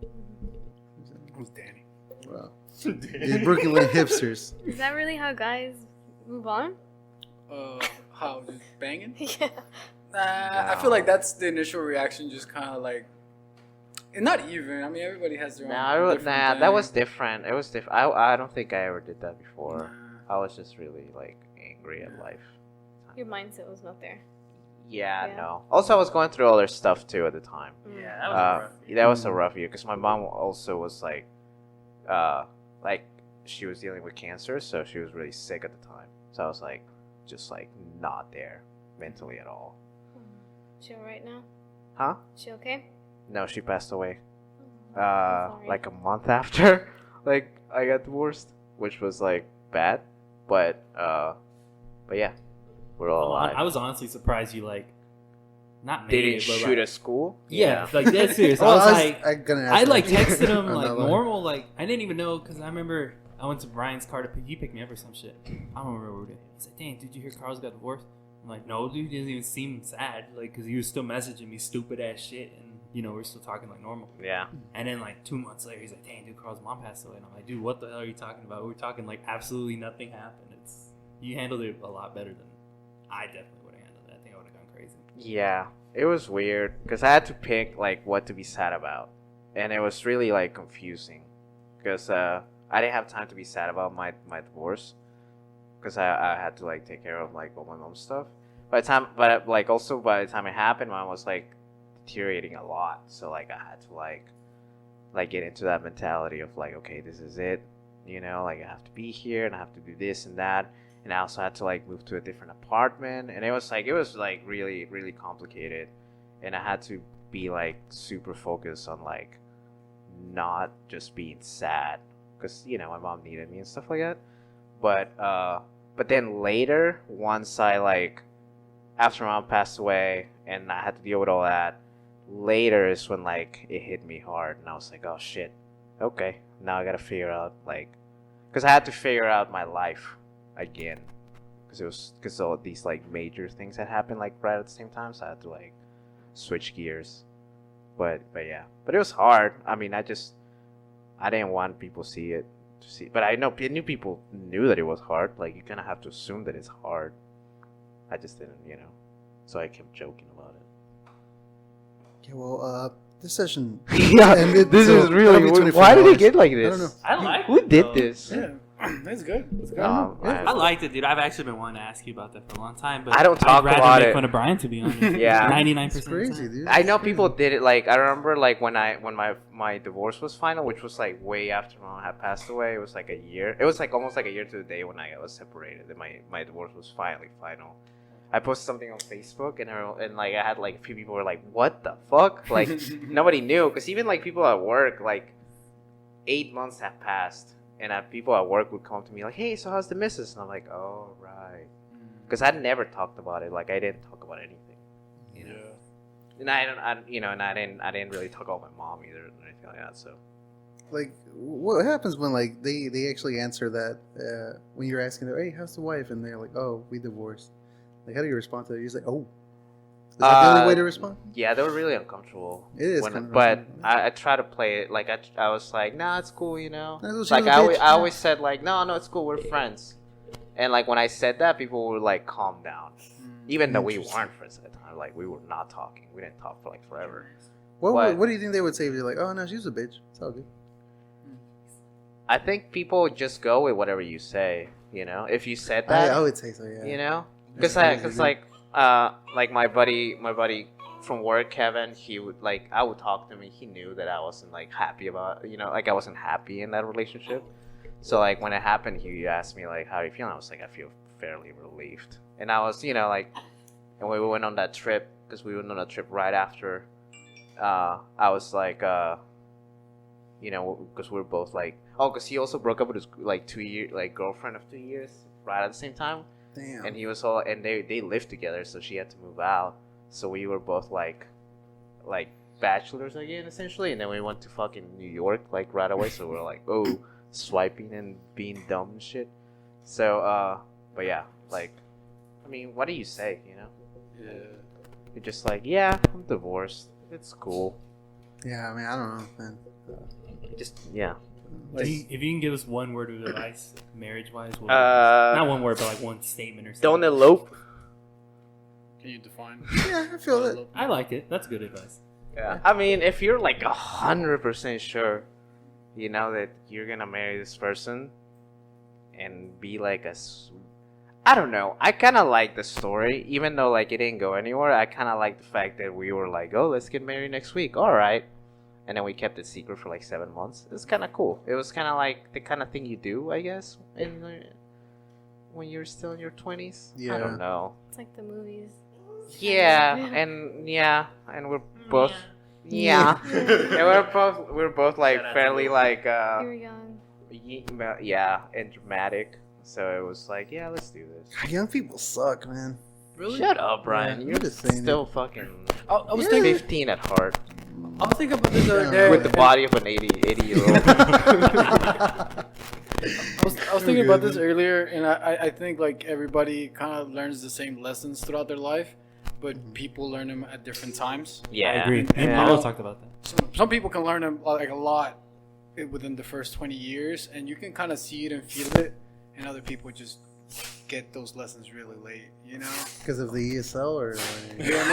F: Who's Danny?
D: Wow. These Brooklyn hipsters.
H: Is that really how guys move on?
F: How just banging?
H: Yeah.
F: I feel like that's the initial reaction, just kind of like, and not even. I mean, everybody has their own. different
G: That
F: thing.
G: was different. It was different. I don't think I ever did that before.
F: Nah.
G: I was just really like angry at life.
H: Your mindset was not there.
G: Yeah,
H: Yeah.
G: no. Also, I was going through other stuff too at the time.
H: Yeah,
E: that was a rough year.
G: That was a rough year because my mom also was like she was dealing with cancer, so she was really sick at the time. So I was like, just like not there mentally at all.
H: She alright now?
G: Huh?
H: She okay?
G: No, she passed away.
H: I'm sorry.
G: Like a month after, like I got divorced, which was like bad, but yeah, we're all alive.
E: I was honestly surprised you like not made
G: Didn't
E: it, but
G: shoot
E: like,
G: a school.
E: Yeah, like that's serious.
D: Oh,
E: I was like,
D: I'm gonna ask
E: I like
D: that.
E: texted him
D: I'm
E: like
D: not lying.
E: normal. Like I didn't even know because I remember I went to Brian's car to pick me up or some shit. I don't remember what we did. He's like, "Dang, did you hear Carl's got divorced?" I'm like, "No, dude, he doesn't even seem sad. Like, cause he was still messaging me stupid ass shit, and we're still talking like normal."
G: Yeah.
E: And then like 2 months later, he's like, "Dang, dude, Carl's mom passed away." And I'm like, "Dude, what the hell are you talking about? We're talking like absolutely nothing happened. You handled it a lot better than I definitely would have handled it. I think I would have gone crazy."
G: Yeah, it was weird because I had to pick like what to be sad about, and it was really like confusing because I didn't have time to be sad about my divorce because I had to like take care of like all my mom's stuff. By the time it happened, mom was like deteriorating a lot, so like I had to like get into that mentality of like, okay, this is it, like I have to be here and I have to do this and that. And I also had to like move to a different apartment, and it was like really really complicated, and I had to be like super focused on like not just being sad, because you know my mom needed me and stuff like that. But then later, once I like after my mom passed away and I had to deal with all that, later is when like it hit me hard and I was like, oh shit, okay, now I gotta figure out like, because I had to figure out my life again, because all these like major things had happened like right at the same time, so I had to like switch gears. But yeah, but it was hard. I mean, I didn't want people to see, but I knew people knew that it was hard. Like you kind of have to assume that it's hard. I just didn't, so I kept joking about it.
D: Okay, well, this session
G: Yeah,
D: ended.
G: this
D: so
G: is really
D: that'll be 24
G: why did it
D: hours.
G: get like this?
D: I don't know.
E: I like
G: Who
E: it,
G: did
E: though.
G: this?
F: Yeah, that's good. That's good.
E: I liked it, dude. I've actually been wanting to ask you about that for a long time, but
G: I don't talk
E: I'd rather
G: about
E: make
G: it.
E: fun of Brian, to be honest.
G: Yeah.
E: 99%
D: It's
E: of the
D: crazy,
E: time.
D: dude.
G: I know people did it. Like I remember, like when my divorce was final, which was like way after my mom had passed away. It was like a year. It was like almost like a year to the day when I was separated. And my divorce was finally final. I posted something on Facebook and like I had like a few people were like, "What the fuck?" Like nobody knew, because even like people at work, like 8 months have passed, and people at work would come up to me like, "Hey, so how's the missus?" And I'm like, "Oh right," because I never talked about it. Like I didn't talk about anything, And I didn't really talk about my mom either or anything like that. So
D: Like, what happens when like they actually answer that when you're asking them, "Hey, how's the wife?" and they're like, "Oh, we divorced." Like, how do you respond to that? You're just like, "Oh." Is that the only way to respond?
G: yeah, they were really uncomfortable.
D: It is kind of
G: but
D: uncomfortable.
G: I try to play it like I was like, nah, it's cool,
D: That's what she
G: Like
D: was a bitch.
G: I always said like, no, it's cool, we're friends. And like when I said that, people would like calm down, even though we weren't friends at the time. Like we were not talking. We didn't talk for like forever.
D: What do you think they would say if you're like, "Oh no, she's a bitch. It's all good."
G: I think people just go with whatever you say. If you said
D: I
G: that,
D: would say so. Yeah.
G: because
D: crazy,
G: like my buddy from work, Kevin, he would like I would talk to him and he knew that I wasn't like happy about like I wasn't happy in that relationship. So like when it happened, he asked me like, how do you feel? And I was like, I feel fairly relieved. And I was like, and when we went on that trip, because we went on a trip right after, I was like because we were both like, because he also broke up with his like 2 year like girlfriend of 2 years right at the same time.
D: Damn.
G: And he was all, and they lived together, so she had to move out. So we were both like bachelors again, essentially. And then we went to fucking New York like right away. So we're like, oh, swiping and being dumb and shit. So, but yeah, like, I mean, what do you say?
F: Yeah.
G: You're just like, yeah, I'm divorced. It's cool.
D: Yeah, I mean, I don't know, man.
G: Just yeah.
E: If you can give us one word of advice, marriage-wise, not one word, but like one statement or something.
G: Don't elope.
F: Can you define?
D: Yeah, I feel it.
E: I like it. That's good advice.
G: Yeah. I mean, if you're like 100% sure, that you're gonna marry this person, and be like I don't know. I kind of like the story, even though like it didn't go anywhere. I kind of like the fact that we were like, oh, let's get married next week. All right. And then we kept it secret for like 7 months. It's kind of cool. It was kind of like the kind of thing you do, I guess, when you're still in your 20s.
D: Yeah.
G: I don't know.
H: It's like the movies.
G: Yeah, and we're both and we're both like fairly like
H: Here we go.
G: yeah, and dramatic. So it was like, yeah, let's do this.
D: Young people suck, man.
F: Really?
G: Shut up, Brian.
D: Yeah,
G: You're
D: I'm just saying
G: still fucking
F: I was
D: Yeah.
F: thinking.
G: 15 at heart.
F: I was thinking about this the other day.
G: With the body of an 80-year-old.
F: I was thinking about this earlier, and I think like everybody kind of learns the same lessons throughout their life, but people learn them at different times.
G: Yeah.
E: I agree. Me and
G: Yeah.
E: Paulo talked about that.
F: Some people can learn them like a lot within the first 20 years, and you can kind of see it and feel it, and other people just get those lessons really late,
D: Because of the ESL or
F: Yeah,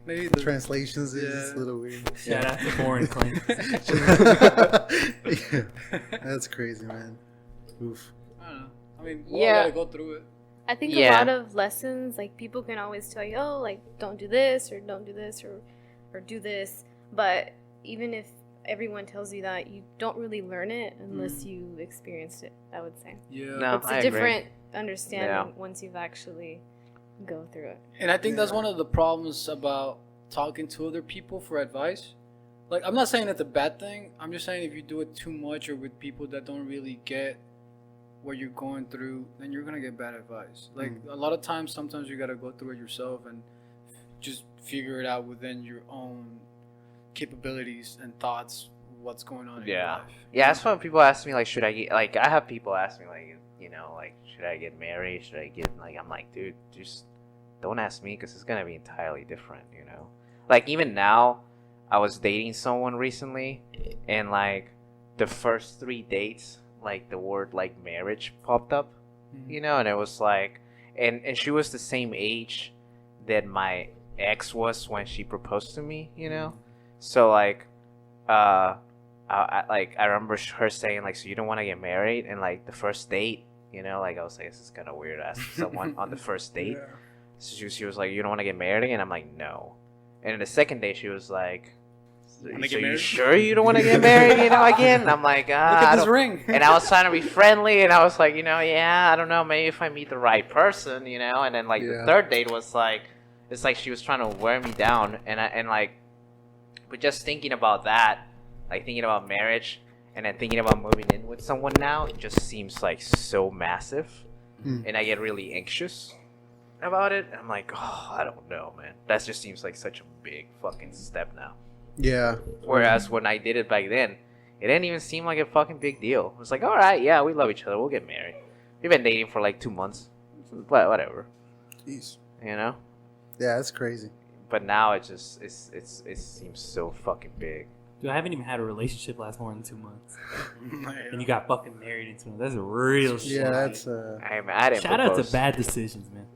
F: maybe
D: the translations is
F: Yeah.
D: a little weird.
E: Shout out to foreign claims.
D: Yeah. That's crazy, man. Oof.
F: I don't know. I mean, we all
G: Yeah.
F: gotta go through it.
H: I think
G: Yeah.
H: a lot of lessons, like people can always tell you, oh, like don't do this or don't do this or do this. But even if everyone tells you that, you don't really learn it unless you experienced it, I would say.
F: Yeah.
G: No,
H: It's
G: I
H: a
G: agree.
H: different understanding
G: Yeah.
H: once you've actually go through it.
F: And I think that's one of the problems about talking to other people for advice. Like, I'm not saying that's a bad thing. I'm just saying if you do it too much or with people that don't really get what you're going through, then you're gonna get bad advice. Like a lot of times, sometimes you gotta go through it yourself and just figure it out within your own capabilities and thoughts. What's going on in your life?
G: Yeah. That's when people ask me like, should I get like? I have people ask me like, like, should I get married? Should I get like? I'm like, dude, just don't ask me because it's gonna be entirely different. Like even now, I was dating someone recently, and like the first 3 dates, like the word like marriage popped up, and it was like, and she was the same age that my ex was when she proposed to me, so like, I remember her saying like, so you don't want to get married, and like the first date, like I was like, this is kind of weird asking someone on the first date. Yeah. So she was like, you don't want to get married, and I'm like, no. And then the second day she was like, so you sure you don't want to get married, again? And I'm like,
F: look at this ring.
G: And I was trying to be friendly, and I was like, yeah, I don't know, maybe if I meet the right person, And then like the third date was like, it's like she was trying to wear me down, but just thinking about that, like thinking about marriage, and then thinking about moving in with someone now, it just seems like so massive, and I get really anxious about it. I'm like, oh, I don't know, man. That just seems like such a big fucking step now.
D: Yeah.
G: Whereas when I did it back then, it didn't even seem like a fucking big deal. It was like, all right, yeah, we love each other. We'll get married. We've been dating for like 2 months. Whatever.
D: Jeez.
G: Yeah,
D: that's crazy.
G: But now it just it seems so fucking big.
E: Dude, I haven't even had a relationship last more than 2 months. And you got fucking married in 2 months. That's a real shit.
D: Yeah, that's
G: I didn't
E: Shout
G: propose.
E: out to bad decisions, man.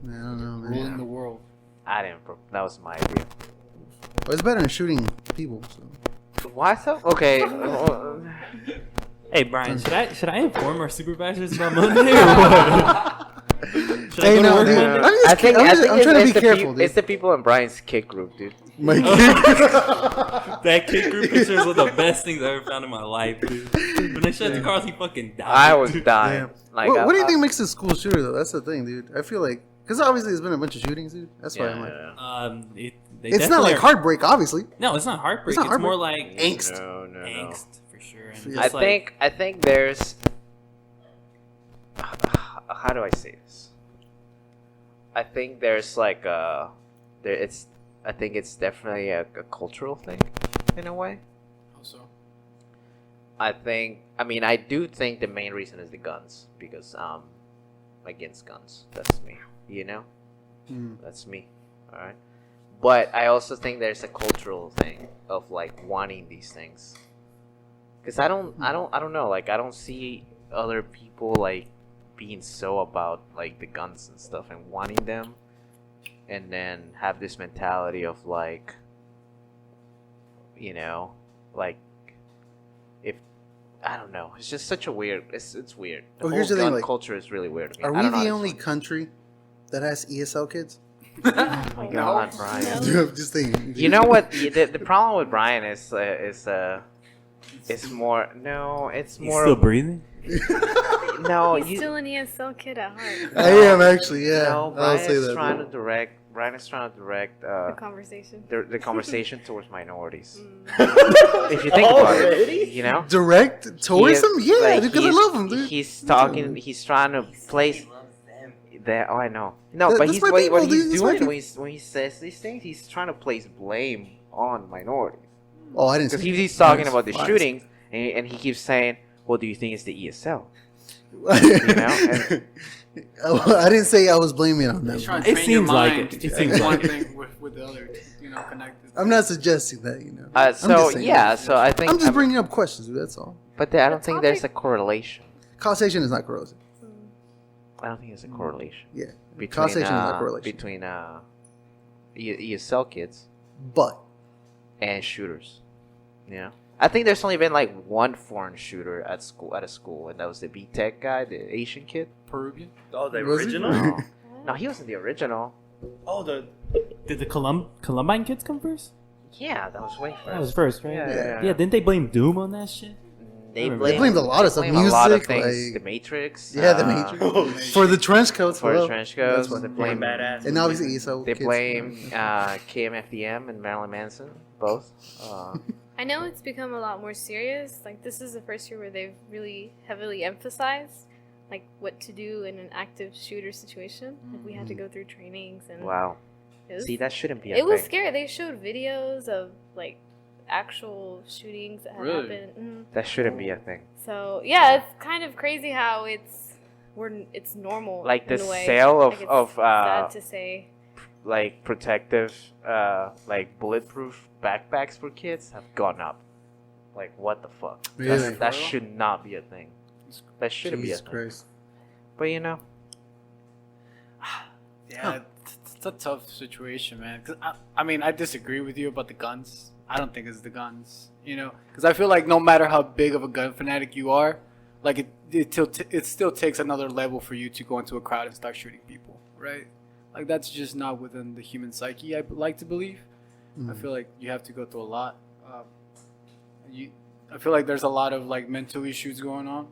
D: I don't know, man.
F: Ruling the world.
G: I didn't. That was my idea.
D: Well, it's better than shooting people. So.
G: Why so? Okay.
E: Hey, Brian, should I inform our supervisors about Monday or what? Should I go to work Monday?
G: I think
D: I'm trying to be careful, dude.
G: It's the people in Brian's kick group, dude.
D: My kick.
E: That kick group picture is one of the best things I ever found in my life, dude. When I shut the cars, he fucking died.
G: I was dying. Like,
D: what do you think makes a school shooter, though? That's the thing, dude. I feel like, because obviously there's been a bunch of shootings, dude. That's why I'm like, it's not like heartbreak, obviously.
E: No, it's not heartbreak. It's more like
D: angst.
G: No.
E: Angst for sure. And
G: I think there's. How do I say this? I think there's like I think it's definitely a cultural thing, in a way.
F: How so?
G: I do think the main reason is the guns, because I'm against guns. That's me, That's me. All right. But I also think there's a cultural thing of like wanting these things, because I don't know, like I don't see other people like being so about like the guns and stuff and wanting them, and then have this mentality of like, like, if I don't know, it's just such a weird. It's weird. The whole
D: here's the thing,
G: gun
D: like,
G: culture is really weird.
D: Are we the only country that has ESL kids?
G: Oh my God, Brian.
D: No. I'm just thinking.
G: You know what? The problem with Brian is it's more. No, it's more.
E: Still breathing?
G: No,
H: He's still an ESL kid at heart.
D: I am actually, yeah.
G: No,
D: I'll say that.
G: Brian is trying to direct
H: The conversation.
G: the conversation towards minorities. If you think about it,
D: Direct towards them? Yeah,
G: like,
D: because I love them, dude.
G: He's talking. He's trying to place. That I know. No, but
D: That's
G: he's
D: my
G: what
D: people,
G: he's
D: dude. That's my
G: doing when he says these things. He's trying to place blame on minorities.
D: Oh, I didn't.
G: Because
D: See
G: he's talking about the
D: Lies.
G: shooting, and he keeps saying, "Well, do you think it's the ESL?" And,
D: I didn't say I was blaming on them.
F: He's trying to
E: It
F: train your
E: seems like
F: mind
E: it.
F: to
E: It
F: take
E: seems
F: one
E: like it.
F: thing with the other, connected.
D: I'm not suggesting that,
G: so
D: saying
G: yeah, so I think.
D: I'm just bringing up questions, dude. That's all.
G: But I don't think there's a correlation.
D: Causation is not corrosive.
G: I don't think there's a correlation.
D: Yeah.
G: Between,
D: Causation is not correlation.
G: between ESL kids
D: But
G: and shooters. I think there's only been like one foreign shooter at a school, and that was the B-Tech guy, the Asian kid.
F: Peruvian.
E: Oh, the
D: Was he?
E: original?
G: No, he wasn't the original.
E: Oh, did the Columbine kids come first?
G: Yeah, that was way first.
E: That was first, right?
G: Yeah.
E: Yeah, didn't they blame Doom on that shit?
G: They
E: They
D: blamed a lot of stuff.
G: blame a lot of
D: Music,
G: things.
D: like-
G: The Matrix.
D: Yeah, the Matrix. For the trench coats.
G: For
D: hello.
G: the trench coats.
D: That's
G: They
D: what-
G: blame
E: badass.
D: And obviously ESO.
G: They
D: kids.
G: blame KMFDM and Marilyn Manson, both.
H: I know it's become a lot more serious. Like this is the first year where they've really heavily emphasized like what to do in an active shooter situation. Like we had to go through trainings and
G: Wow.
H: it was,
G: See, that shouldn't be a
H: it was
G: thing.
H: scary. They showed videos of like actual shootings that had
F: Really?
H: happened.
G: That shouldn't be a thing.
H: So yeah, it's kind of crazy how it's normal.
G: Like the
H: in a way.
G: sale
H: Like,
G: of
H: it's sad to say.
G: like protective, like bulletproof backpacks for kids have gone up. Like what the fuck?
D: Really?
G: That should not be a thing. That shouldn't
D: Jesus
G: be a thing.
D: Christ.
G: But you know,
F: Yeah, it's a tough situation, man. 'Cause I mean, I disagree with you about the guns. I don't think it's the guns, you know, because I feel like no matter how big of a gun fanatic you are, like it still takes another level for you to go into a crowd and start shooting people, right? Like that's just not within the human psyche. I like to believe. I feel like you have to go through a lot. I feel like there's a lot of like mental issues going on.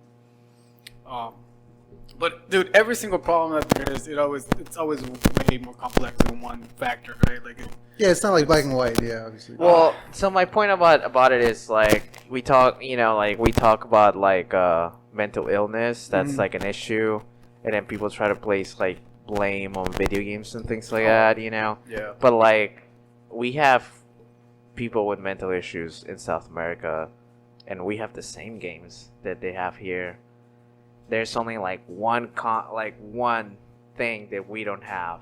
F: But dude, every single problem that there is, it's always way more complex than one factor, right? Like,
D: Yeah, it's not like black and white. Yeah, obviously.
G: well, so my point about it is like we talk about like mental illness that's like an issue, and then people try to place like blame on video games and things like that, you know.
F: yeah.
G: But like, we have people with mental issues in South America, and we have the same games that they have here. There's only like one thing that we don't have,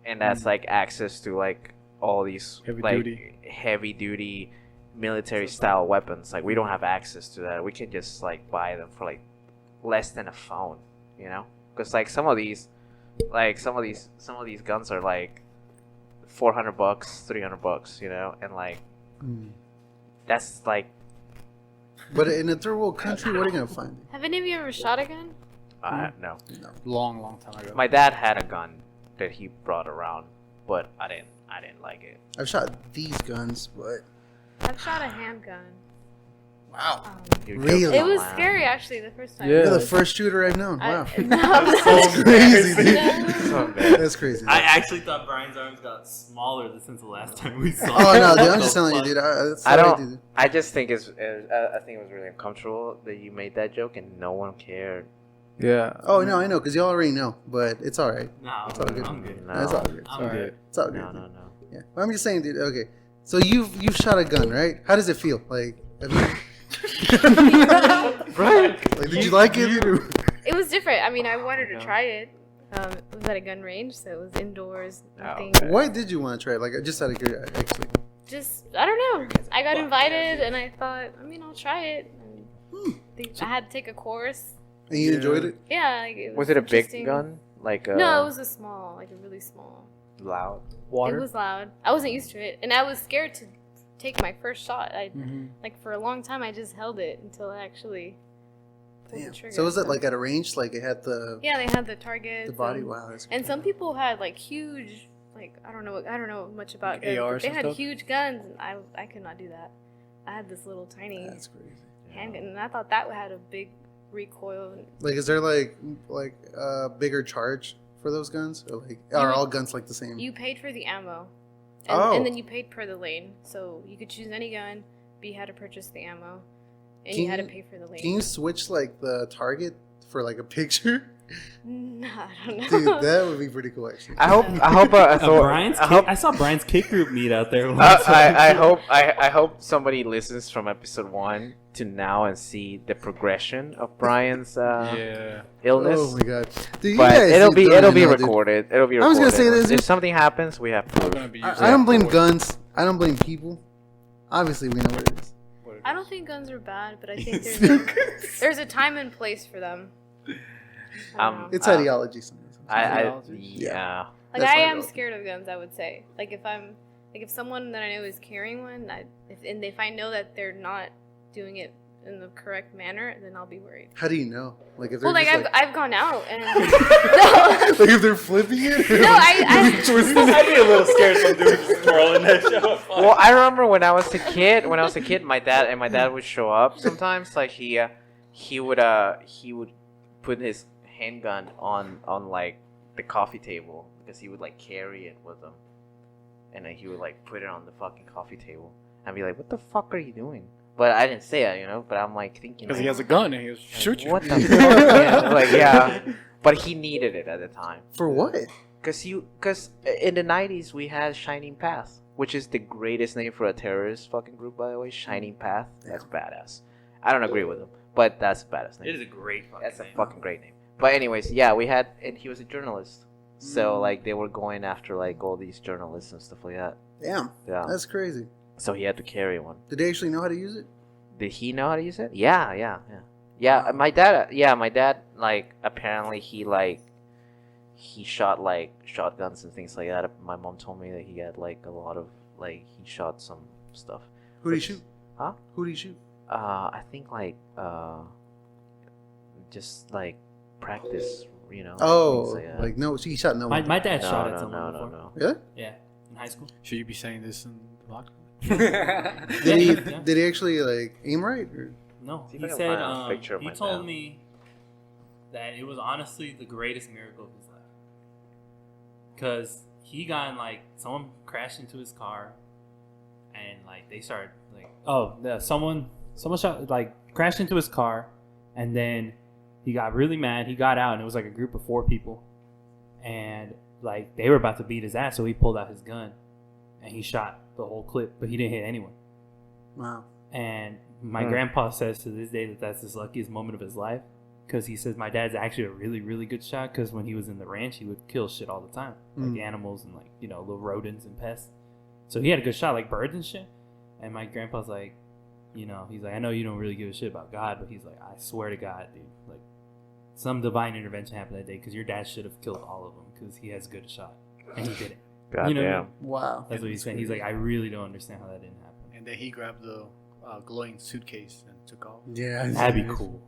G: and that's like access to like all these heavy duty military style weapons. Like we don't have access to that. We can just like buy them for like less than a phone, you know? Because like some of these guns are like $400, $300, you know, and like that's like.
D: But in a third world country, what are you gonna find?
H: Have any of you ever shot a gun?
G: No.
F: Long time ago.
G: My dad had a gun that he brought around, but I didn't like it.
D: I've shot these guns, but
H: I've shot a handgun.
D: wow,
G: You're
D: Really?
G: joking,
H: It was
G: man.
H: scary actually the first time.
F: Yeah.
D: you're the first shooter I've known.
H: I-
D: Wow,
H: no,
D: that's crazy, dude.
G: So bad.
D: That's crazy.
E: I actually thought Brian's arms got smaller since the last time we saw
D: Oh
E: him.
D: no, dude!
E: What
D: I'm
E: the
D: just telling you,
E: fuck?
D: dude. That's
G: I
D: what
G: don't.
D: do.
G: I just think I think it was really uncomfortable that you made that joke and no one cared.
F: Yeah.
D: Oh no, I know, because y'all already know. But it's all right.
E: No,
D: It's all good.
E: I'm good.
G: No.
D: That's all good.
E: I'm good.
D: It's all good.
G: No.
D: Yeah, but I'm just saying, dude. Okay, so you've shot a gun, right? How does it feel? Like, have you,
G: Right?
D: like did you like it? Or?
H: it was different. I mean, I wanted to try it. It was at a gun range, so it was indoors. Nothing.
G: okay.
D: Why did you want to try it? Like, just out of curiosity, actually.
H: Just I don't know. I got invited, and I thought, I mean, I'll try it. And I had to take a course.
D: And you enjoyed it?
H: Yeah. Like, it
G: Was it a big
H: interesting.
G: gun? Like
H: No, it was a small, like a really small.
G: loud.
H: It was loud. I wasn't used to it, and I was scared to take my first shot. I
F: Mm-hmm.
H: like for a long time I just held it until I actually pulled
D: Damn.
H: the trigger.
D: So was it like at a range? Like it had the
H: Yeah, they had the targets.
D: body?
H: and-
D: Wow, that's
H: And some people had like huge, like I don't know much about
F: Like
H: guns, but
F: ARs
H: they
F: and
H: had
F: stuff?
H: huge guns, and I could not do that. I had this little tiny
D: That's crazy.
H: handgun, and I thought that had a big recoil.
D: Like, is there like bigger charge for those guns, or like are
H: would-
D: all guns like the same?
H: You paid for the ammo,
D: Oh.
H: and then you paid per the lane, so you could choose any gun, but you had to purchase the ammo, and
D: Can
H: you had to
D: you-
H: pay for the lane.
D: Can you switch like the target for like a picture?
H: No, I don't know.
D: Dude, that would be pretty cool, actually.
G: I hope.
E: I saw Brian's kick group meet out there. once.
G: I hope somebody listens from episode 1 to now and see the progression of Brian's
F: Yeah.
G: illness.
D: Oh my god, dude, you
G: But
D: guys
G: it'll
D: did
G: be
D: good,
G: it'll be
D: I know, dude.
G: recorded. It'll be
D: I was
G: recorded.
D: gonna say this-
G: If something happens, we have proof.
F: Gonna be used
D: I don't blame
F: afterwards.
D: guns. I don't blame people. Obviously, we know what it is.
H: I don't think guns are bad, but I think there's a time and place for them. I don't know.
D: It's
G: Uh,
D: ideology. Sometimes.
G: Yeah.
H: Like
D: That's
H: I
D: my
H: am
D: goal.
H: scared of guns. I would say, like if someone that I know is carrying one, if I know that they're not doing it in the correct manner, then I'll be worried.
D: How do you know? Like if they're
H: Well, like
D: just
H: I've gone out and no,
D: like if they're flipping it.
H: no, I
E: I'd be a little scared if I'm doing just twirling that shit.
G: Well, I remember when I was a kid. My dad would show up sometimes. Like he would put his handgun on like the coffee table because he would like carry it with him, and then he would like put it on the fucking coffee table and be like, "What the fuck are you doing?" But I didn't say it, But I'm like thinking
F: Because
G: like,
F: he has a gun and he was shoot you.
G: what the fuck? Yeah. But he needed it at the time.
D: For what?
G: Because in the 90s we had Shining Path, which is the greatest name for a terrorist fucking group, by the way. Shining Path. That's badass. I don't agree with him, but that's a badass name.
E: It is a great fucking
G: That's a
E: name.
G: fucking great name. But anyways, yeah, we had, and he was a journalist. So like they were going after like all these journalists and stuff like that.
D: Damn.
G: Yeah.
D: That's crazy.
G: So he had to carry one.
D: Did they actually know how to use it?
G: Did he know how to use it? Yeah. My dad, like, apparently he shot, like, shotguns and things like that. My mom told me that he had, like, a lot of, like, he shot some stuff.
D: Who did he shoot?
G: Huh?
D: Who did he shoot?
G: I think, like, just, like, practice,
D: Oh,
G: things that.
D: like no, he shot no one.
E: My dad
G: No,
E: shot at
G: no,
E: someone
G: no,
E: before.
G: no.
D: Really?
E: Yeah, in high school.
F: Should you be saying this in the podcast?
D: Did he?
E: Yeah.
D: Did he actually like aim right? Or?
E: No,
G: See if
E: he
G: I can
E: said
G: find a picture of
E: he
G: my
E: told
G: dad.
E: me that it was honestly the greatest miracle of his life. Cause he got in, like, someone crashed into his car, and like they started like someone shot, like, crashed into his car, and then he got really mad. He got out, and it was like a group of 4 people, and like they were about to beat his ass, so he pulled out his gun and he shot the whole clip, but he didn't hit anyone.
D: Wow.
E: And my grandpa says to this day that that's his luckiest moment of his life, because he says my dad's actually a really, really good shot, because when he was in the ranch, he would kill shit all the time, like animals and, like, little rodents and pests. So he had a good shot, like birds and shit. And my grandpa's like, he's like, I know you don't really give a shit about God, but he's like, I swear to God, dude, like, some divine intervention happened that day, because your dad should have killed all of them, because he has a good shot, and he didn't.
G: God
E: You know what I
G: damn.
E: mean?
D: Wow.
E: That's what he's saying. He's like, I really don't understand how that didn't happen.
F: And then he grabbed the glowing suitcase and took off.
D: Yeah.
E: That'd be cool.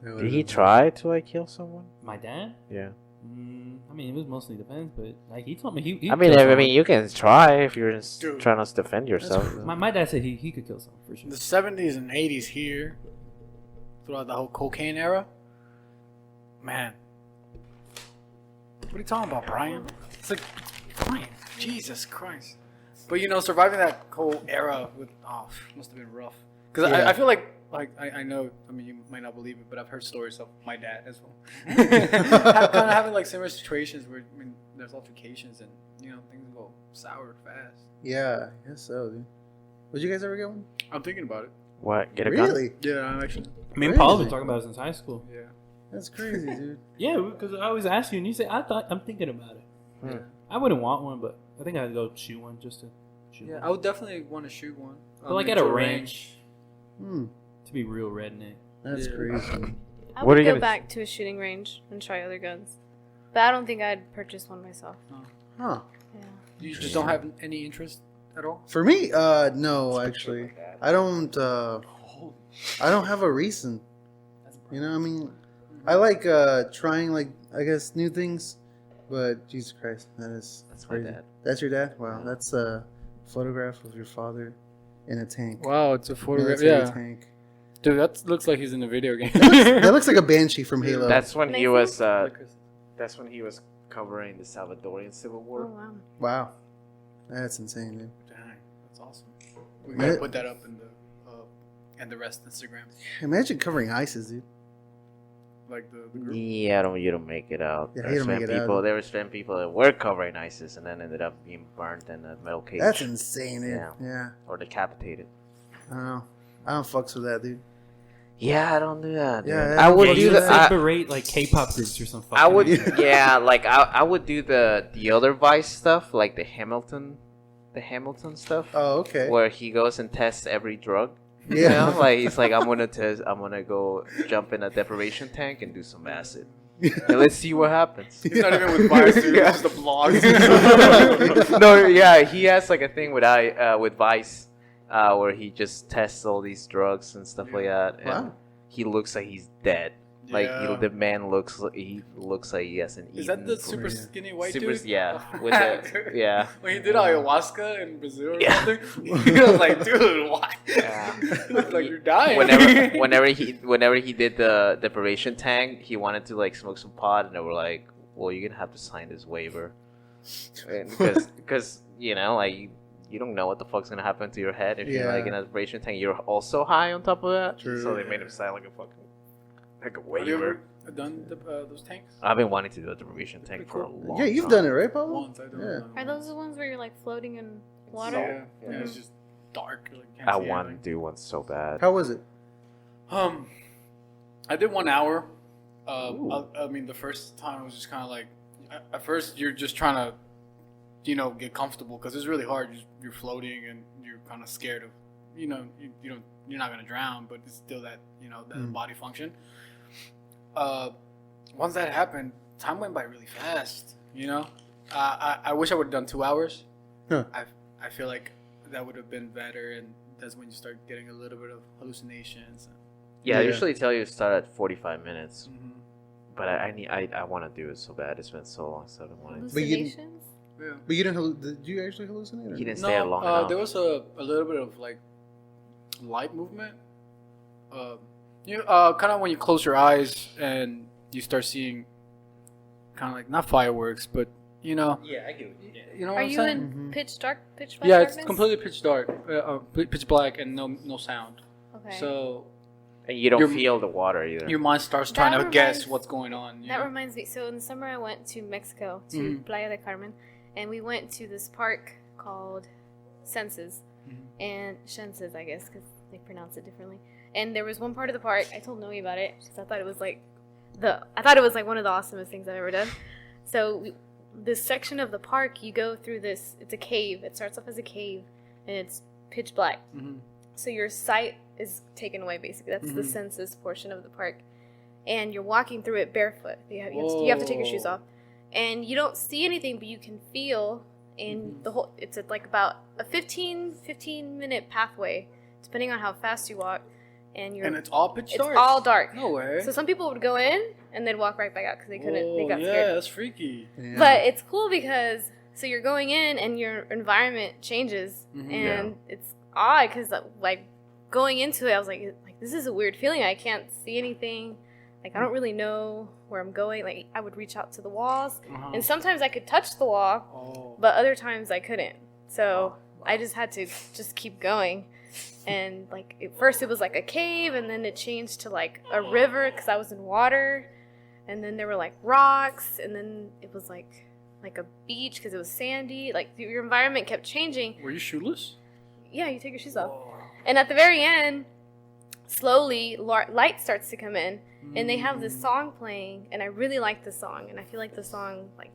G: Did he try to, like, kill someone?
E: My dad?
G: Yeah.
E: I mean, it was mostly defense, but like he told me he
G: I mean,
E: killed
G: I
E: someone.
G: mean, you can try if you're just
F: Dude.
G: trying to defend yourself.
E: My dad said he could kill someone for sure.
F: The 70s and 80s here, throughout the whole cocaine era, man. What are you talking about, Brian? It's like, Brian, Jesus Christ. But surviving that whole era must have been rough. Because
D: Yeah.
F: I feel like I know, I mean, you might not believe it, but I've heard stories of my dad as well. Kind of having like similar situations where, I mean, there's altercations and, things go sour fast.
D: Yeah, I guess so, dude. Would you guys ever get one?
F: I'm thinking about it.
G: What? Get a gun?
D: Really?
F: Yeah, I'm actually.
E: Me and Paul have been
D: Crazy.
E: talking about it since high school.
F: Yeah.
D: That's crazy, dude.
E: Yeah, because I always ask you, and you say I'm thinking about it.
G: Hmm.
E: I wouldn't want one, but I think I'd go shoot one just to shoot
F: Yeah,
E: one.
F: I would definitely want to shoot one.
E: But like at a ranch,
D: Hmm.
E: to be real redneck.
D: That's
F: Yeah.
D: crazy.
H: I
G: What are
H: would
G: you
H: go
G: gonna-
H: back to a shooting range and try other guns, but I don't think I'd purchase one myself.
D: Huh.
H: Yeah.
F: You just don't have any interest at all?
D: For me, no, actually, I don't. I don't have a reason. You know, I mean, I like trying, like, I guess, new things, but Jesus Christ, that's
G: my
D: crazy.
G: dad.
D: That's your dad? Wow, that's a photograph of your father in a tank.
F: Wow, it's a photograph.
D: Military
F: Yeah.
D: tank.
F: Dude, that looks like he's in a video game.
D: That looks like a banshee from Halo.
G: That's when he
H: Nice.
G: was. That's when he was covering the Salvadorian Civil
H: Oh
G: War.
H: wow.
D: Wow, that's insane, dude.
F: Dang, that's awesome. We
D: Man.
F: gotta put that up in the and the rest Instagram.
D: Imagine covering ISIS, dude.
F: Like the group.
G: Yeah, you don't make it out.
D: Yeah,
G: There
D: you
G: was
D: don't make it out.
G: people. There was people that were covering ISIS and then ended up being burnt in a metal cage.
D: That's insane, dude.
G: Yeah.
D: Yeah.
G: Or decapitated.
D: I don't know. I don't fucks with that, dude.
G: Yeah, I don't do that.
D: Yeah,
G: dude.
D: I
G: I
D: don't
G: would
D: fuck
G: do
E: you
D: with
G: the.
E: should
G: I,
E: separate like K-pop groups or something.
G: I would.
D: Yeah.
G: Yeah, like I would do the other Vice stuff, like the Hamilton stuff,
D: Oh, okay.
G: where he goes and tests every drug.
D: Yeah.
G: You know, like he's like, I'm gonna go jump in a deprivation tank and do some acid. And let's see what happens.
F: He's not even with Vice, dude. It's just a blog.
G: No, yeah, he has like a thing with Vice, where he just tests all these drugs and stuff like that. And
D: Wow.
G: he looks like he's dead. Like
F: Yeah.
G: the man looks like he hasn't eaten.
F: Is that the
G: for-
F: super skinny white
G: super,
F: dude?
G: yeah, with the yeah.
F: When he did ayahuasca in Brazil or
G: Yeah.
F: something, he was like, "Dude, why?
G: Yeah.
F: You look like you're dying."
G: Whenever he did the deprivation tank, he wanted to like smoke some pot, and they were like, "Well, you're gonna have to sign this waiver," because like you don't know what the fuck's gonna happen to your head if you're like in a deprivation tank. You're also high on top of that.
D: True.
G: So they made him sign like a
F: Have you
G: waiver.
F: ever done those tanks?
G: I've been wanting to do a deprivation tank
F: Pretty
G: for a
F: cool.
G: long
D: Yeah, you've
G: time.
D: done it, right, Pablo?
F: Once I don't
D: Yeah.
F: know.
H: Are those the ones where you're like floating in
F: Yeah,
H: water?
F: yeah. It's just dark. Like, can't
G: I
F: see
G: want to
F: anything.
G: do one so bad.
D: How was it?
F: I did 1 hour.
G: Ooh.
F: I mean, the first time it was just kind of like, at first you're just trying to, get comfortable because it's really hard. You're floating and you're kind of scared of, you don't, you're not gonna drown, but it's still that, that body function. Once that happened, time went by really fast. I wish I would have done 2 hours.
D: Huh.
F: I feel like that would have been better, and that's when you start getting a little bit of hallucinations.
G: Yeah, I
D: Yeah.
G: usually tell you to start at 45 minutes,
F: Mm-hmm.
G: but I want to do it so bad. It's been so long since I've been wanting to.
D: But you didn't-
H: Hallucinations?
F: Yeah.
D: But you didn't. Did you actually hallucinate? Or
G: He didn't
F: No,
G: stay long enough.
F: there was a little bit of like light movement. Kind of when you close your eyes and you start seeing kind of like not fireworks, but
E: Yeah, I get it.
F: you know what
H: Are
F: I'm
H: you
F: saying?
H: in pitch black
F: Yeah, it's
H: darkness?
F: completely pitch dark, pitch black, and no sound.
H: Okay.
F: So
G: And you don't
F: your-
G: feel the water either.
F: your mind starts
H: That
F: trying to guess
H: reminds-
F: what's going on. you
H: That
F: know?
H: reminds me. So in the summer, I went to Mexico to
F: Mhm.
H: Playa del Carmen, and we went to this park called Senses,
F: Mhm.
H: and Senses, I guess, because they pronounce it differently. And there was one part of the park. I told Noe about it because I thought it was like one of the awesomest things I've ever done. So this section of the park, you go through this. It's a cave. It starts off as a cave, and it's pitch black.
F: Mhm.
H: So your sight is taken away, basically. That's the
F: Mhm.
H: senses portion of the park. And you're walking through it barefoot. You have to take your shoes
F: Whoa.
H: off. And you don't see anything, but you can feel. And it's like about a 15 minute pathway, depending on how fast you walk. And
F: And it's all pitch
H: it's
F: dark.
H: all dark.
F: No way.
H: So some people would go in and then walk right back out because they couldn't. They
F: Whoa,
H: got
F: yeah,
H: scared.
F: that's freaky.
D: Yeah.
H: But it's cool because so you're going in and your environment changes,
F: Mhm.
H: and it's odd because like going into it, I was like this is a weird feeling. I can't see anything. Like I don't really know where I'm going. Like I would reach out to the walls,
F: Uh-huh.
H: and sometimes I could touch the wall,
F: Oh.
H: but other times I couldn't. So I just had to just keep going. And like at first it was like a cave, and then it changed to like a river because I was in water, and then there were like rocks, and then it was like a beach because it was sandy. Like your environment kept changing.
F: Were you shoeless?
H: Yeah, you take your shoes off,
F: Oh.
H: and at the very end, slowly light starts to come in, and they have
F: Mm.
H: this song playing, and I really like the song, and I feel like the song like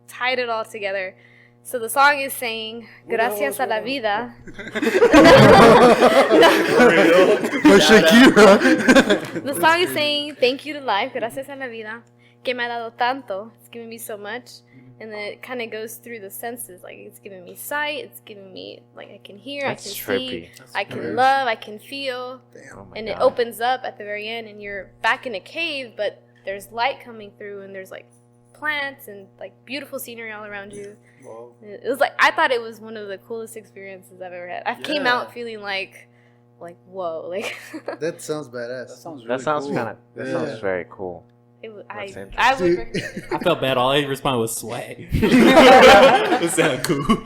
H: tied it all together. So the song is saying "Gracias a la vida."
D: But Shakira.
H: The song is saying thank you to life, gracias a la vida, que me ha dado tanto. It's given me so much. And then it kind of goes through the senses. Like it's giving me sight, it's giving me like I can hear,
G: That's
H: I can
G: trippy.
H: see,
F: That's
H: I can
F: weird.
H: love, I can feel.
G: Oh my
H: And it
G: God.
H: opens up at the very end, and you're back in a cave, but there's light coming through, and there's like plants and like beautiful scenery all around you.
F: Whoa.
H: It was like I thought it was one of the coolest experiences I've ever had. I came
F: Yeah.
H: out feeling like whoa, like
D: That sounds badass.
F: That sounds really
G: That sounds
F: cool.
G: kind of. That
F: Yeah.
G: sounds very cool.
H: it was,
G: That's
H: I
G: interesting.
H: would.
D: Dude,
E: I felt bad. All I responded was swag. It sounded cool.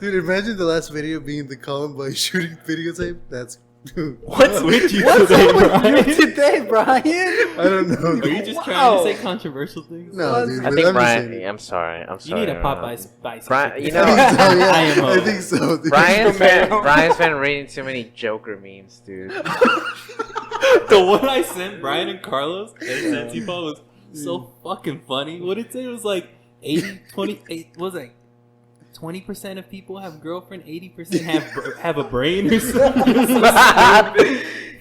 D: dude, imagine the last video being the Columbine shooting videotape. That's dude.
E: What's with you
F: What's
E: today,
F: up with
E: Brian?
F: you today, Brian?
D: I don't know.
E: Are you just trying
F: Wow.
E: to say controversial things?
D: No, dude.
G: I
D: but
G: think
D: I'm just
G: Brian.
D: saying-
G: I'm sorry. I'm
E: You
G: sorry.
E: need a Popeye spicy.
G: Brian, you
E: chicken.
G: know,
D: I think so, yeah.
E: I am
D: I think so, dude.
G: Brian's been reading too many Joker memes, dude.
E: The one I sent Brian and Carlos and Santipo was so fucking funny. What did it say? It was like 20, what was it? 20% of people have girlfriend, 80% have a brain or something.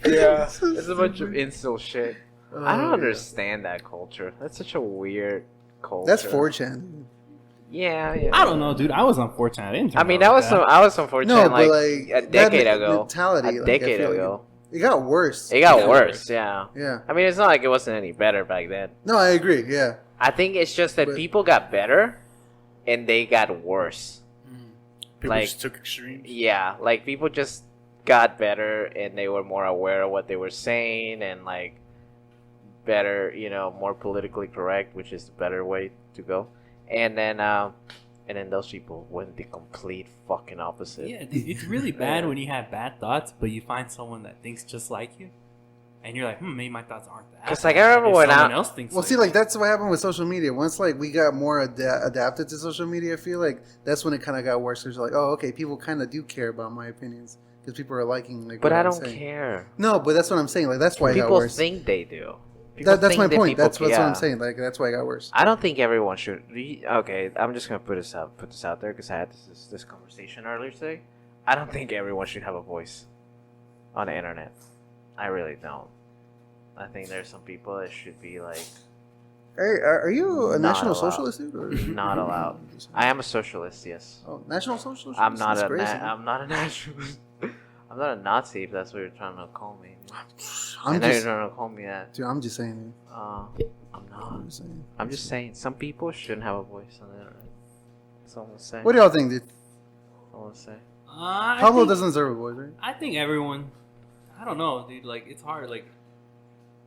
G: Yeah, it's a bunch of incel shit. I don't
D: Oh,
G: understand that culture. That's such a weird culture.
D: That's 4chan.
G: Yeah.
E: I don't know, dude. I was unfortunate. I didn't.
G: I mean, I was unfortunate.
D: No,
G: like,
D: but like
G: a decade
D: that
G: ago.
D: mentality,
G: A
D: like, I
G: decade
D: feel like
G: ago.
D: it got worse.
G: It got worse. Yeah.
D: Yeah.
G: I mean, it's not like it wasn't any better back then.
D: No, I agree. Yeah.
G: I think it's just that
D: But-
G: people got better, and they got worse.
F: People
G: Like-
F: just took extremes.
G: Yeah, like people just got better, and they were more aware of what they were saying, and like better, more politically correct, which is the better way to go. And then those people went the complete fucking opposite.
E: Yeah, dude, it's really bad when you have bad thoughts, but you find someone that thinks just like you, and you're like, maybe my thoughts aren't that.
G: 'Cause,
E: bad.
G: like, I remember
E: If
G: when
E: someone else thinks.
D: Well,
E: like
D: see, like that's what happened with social media. Once like we got more adapted to social media, I feel like that's when it kind of got worse. It's like, oh, okay, people kind of do care about my opinions because people are liking like.
G: But
D: what
G: I
D: I'm
G: don't
D: saying.
G: care.
D: No, but that's what I'm saying. Like that's why it got
G: People
D: worse.
G: think they do. People
D: That's
G: think
D: my
G: that
D: point.
G: people-
D: That's what
G: yeah.
D: I'm saying. Like that's why it got worse.
G: I don't think everyone should. Okay, I'm just gonna put this out there because I had this conversation earlier today. I don't think everyone should have a voice on the internet. I really don't. I think there's some people that should be like
D: Hey, are you a
G: Not
D: National
G: allowed.
D: Socialist dude? Or?
G: not allowed. I am a socialist, yes.
D: Oh, National Socialist.
G: I'm not
D: That's
G: a
D: crazy.
G: I'm not a nationalist. I'm not a Nazi if that's what you're trying to call me.
D: I'm
G: I know you're
D: just,
G: trying to call me that.
D: dude. I'm just saying. Man.
G: I'm not.
D: I'm just saying.
G: I'm just saying some people shouldn't have a voice on the internet. That's all I'm saying.
D: What do y'all think, dude?
G: That's all I'm saying.
D: Pablo doesn't deserve a voice, right?
E: I think everyone. I don't know, dude. Like it's hard. Like,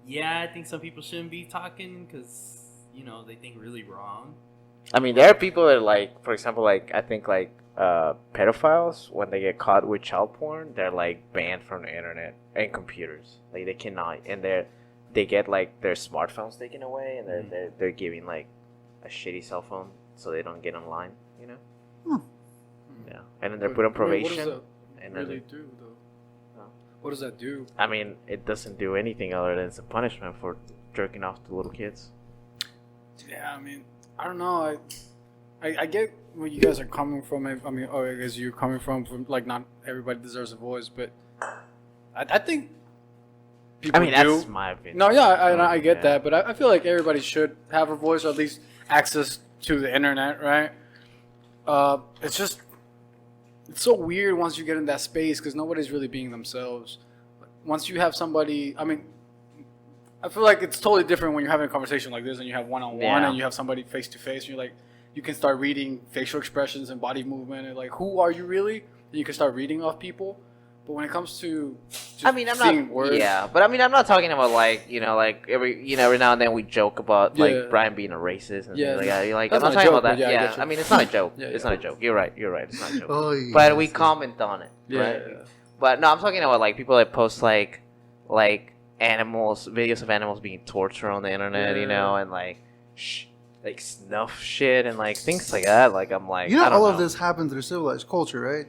E: yeah, I think some people shouldn't be talking because they think really wrong.
G: I mean, there are people that like, for example, like I think like pedophiles when they get caught with child porn, they're like banned from the internet and computers. Like they cannot, and they get like their smartphones taken away, and they're giving like a shitty cell phone so they don't get online. Yeah, and then they're put on probation.
F: What does
G: and
F: that
G: then
F: really do, though? What does that do?
G: I mean, it doesn't do anything other than it's a punishment for jerking off to little kids.
F: Yeah, I mean, I don't know. I get where you guys are coming from. I mean, I guess you're coming from like not everybody deserves a voice, but I think people
G: I mean,
F: do.
G: that's my opinion.
F: No, yeah, I get
G: Yeah.
F: that, but I feel like everybody should have a voice or at least access to the internet, right? It's so weird once you get in that space because nobody's really being themselves. Once you have somebody, I mean, I feel like it's totally different when you're having a conversation like this and you have one-on-one
G: Yeah.
F: and you have somebody face-to-face and you're like, you can start reading facial expressions and body movement and like, who are you really? And you can start reading off people. But when it comes to just
G: I mean, I'm
F: seeing
G: not.
F: words,
G: Yeah, but I mean, I'm not talking about like like every now and then we joke about like
F: Yeah.
G: Brian being a racist and
F: Yeah,
G: things like that. Like
F: that's
G: I'm not
F: not a
G: talking
F: joke,
G: about that.
F: but yeah, I
G: Yeah,
F: get you.
G: I mean, it's not a joke.
F: Yeah,
G: It's
F: yeah.
G: not a joke. You're right. It's not a joke.
D: Oh,
G: But we
D: yes.
G: comment on it,
F: yeah,
G: right?
F: yeah.
G: But no, I'm talking about like people that post like animals, videos of animals being tortured on the internet,
F: Yeah.
G: and like like snuff shit and like things like that. Like I'm like,
D: You know,
G: I don't
D: all
G: know.
D: of this happened through civilized culture, right?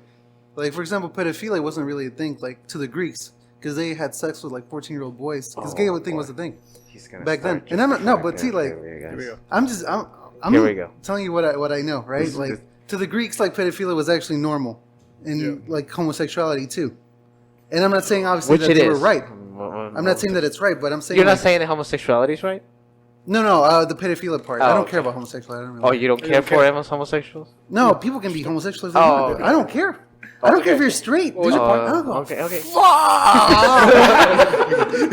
D: Like, for example, pedophilia wasn't really a thing, like, to the Greeks, because they had sex with, like, 14-year-old boys. Because gay thing was a thing.
G: He's gonna
D: back then.
G: start
D: And I'm not- no,
G: just
D: but see,
G: fucking-
D: like-
G: Here
F: Here we go.
D: I'm
G: Here we go.
D: telling you what I know, right?
G: This-
D: Like,
G: this-
D: to the Greeks, like, pedophilia was actually normal. And,
F: Yeah.
D: like, homosexuality, too. And I'm not saying, obviously,
G: Which
D: that
G: it
D: they were
G: is.
D: right. I'm not saying that it's right, but I'm saying...
G: You're not
D: like,
G: saying that homosexuality is right?
D: No, the pedophilia part.
G: Oh,
D: I don't
G: okay.
D: care about homosexuality. I don't
G: Oh,
D: really
G: you don't care for homosexuals?
D: No, people can be homosexual if they
G: Oh,
D: want.
G: okay.
D: I don't care. I don't care if
G: Okay.
D: you're straight.
F: What was
D: dude.
F: your point?
D: I don't go,
G: Okay.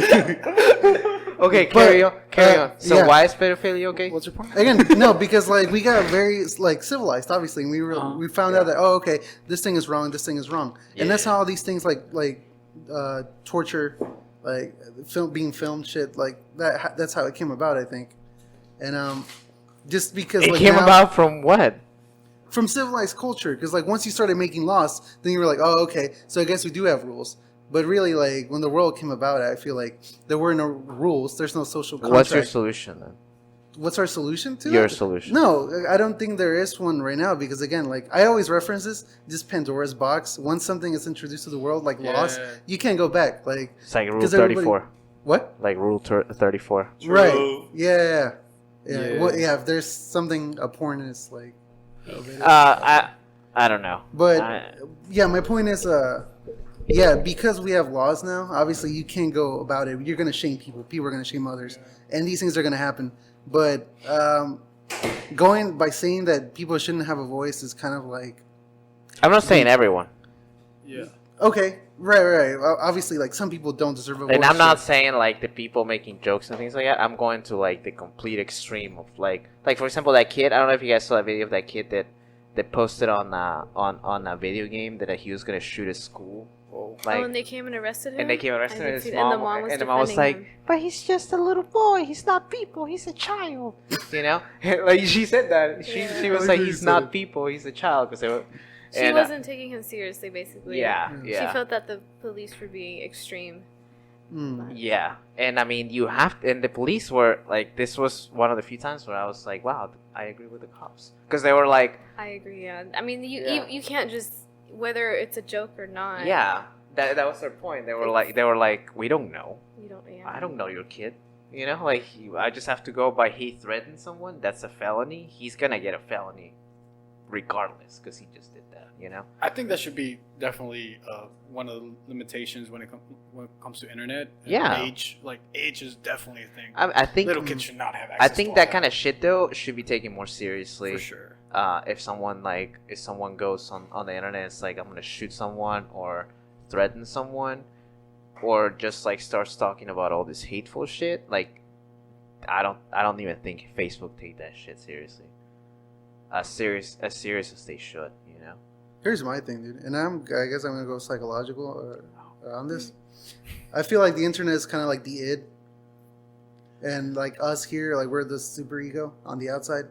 D: "Fuck."
G: Okay, carry on. So
D: yeah.
G: why is pedophilia okay?
F: What's your point?
D: Again, no, because like we got very like civilized, obviously, and we found out that out this thing is wrong, this thing is wrong, and that's
G: Yeah.
D: how all these things like torture, like being filmed, shit like that. That's how it came about, I think, and just because
G: It
D: like,
G: came
D: now-
G: about from what?
D: from civilized culture, because like once you started making laws, then you were like, oh, okay, so I guess we do have rules. But really, like when the world came about, I feel like there were no rules. There's no social contract.
G: What's your solution then?
D: What's our solution to
G: Your
D: it?
G: solution.
D: No, I don't think there is one right now because again, like I always reference this Pandora's box. Once something is introduced to the world, like laws,
F: Yeah.
D: you can't go back. Like
G: It's like Rule
D: 'cause everybody-
G: 34.
D: what?
G: Like Rule 34.
D: Right? Yeah.
F: Yeah.
D: Well, yeah. If there's something a porn is like,
G: I don't know.
D: but
G: I-
D: yeah, my point is, yeah, because we have laws now. Obviously, you can't go about it. You're gonna shame people. People are gonna shame others, and these things are gonna happen. But going by saying that people shouldn't have a voice is kind of like
G: I'm not saying everyone.
F: Yeah.
D: okay, right. Well, obviously, like some people don't deserve a voice.
G: And I'm not saying like the people making jokes and things like that. I'm going to like the complete extreme of like for example that kid. I don't know if you guys saw that video of that kid that posted on a video game that he was gonna shoot a school. Like,
H: and they came and arrested him.
G: and they came and
H: I
G: arrested
H: did
G: his
H: see that,
G: mom,
H: and the mom was
G: and the mom was
H: defending
G: like,
H: him.
G: "But he's just a little boy. He's not people. He's a child." You know, like she said that. She was like, "He's not people. He's a child." Because
H: she wasn't taking him seriously, basically.
G: Yeah.
H: She felt that the police were being extreme.
G: Yeah, and I mean, you have to, and the police were like, this was one of the few times where I was like, wow, I agree with the cops. Because they were like...
H: I agree, yeah. I mean, you can't just, whether it's a joke or not.
G: Yeah, that was their point. They were like, we don't know.
H: You don't, yeah.
G: I don't know your kid. You know, like, I just have to go by he threatened someone. That's a felony. He's gonna get a felony regardless, because he just did that, you know?
F: I think that should be definitely one of the limitations when it comes to internet. And
G: Yeah.
F: age is definitely a thing.
G: I think
F: little kids should not have
G: I
F: access to
G: think
F: all
G: that kind of shit though should be taken more seriously.
F: for sure.
G: If someone goes on the internet, it's like I'm gonna shoot someone or threaten someone, or just like starts talking about all this hateful shit. Like, I don't even think Facebook take that shit seriously. As serious as they should, you know.
D: Here's my thing, dude, and I guess I'm gonna go psychological on this. I feel like the internet is kind of like the id, and like us here, like we're the super ego on the outside,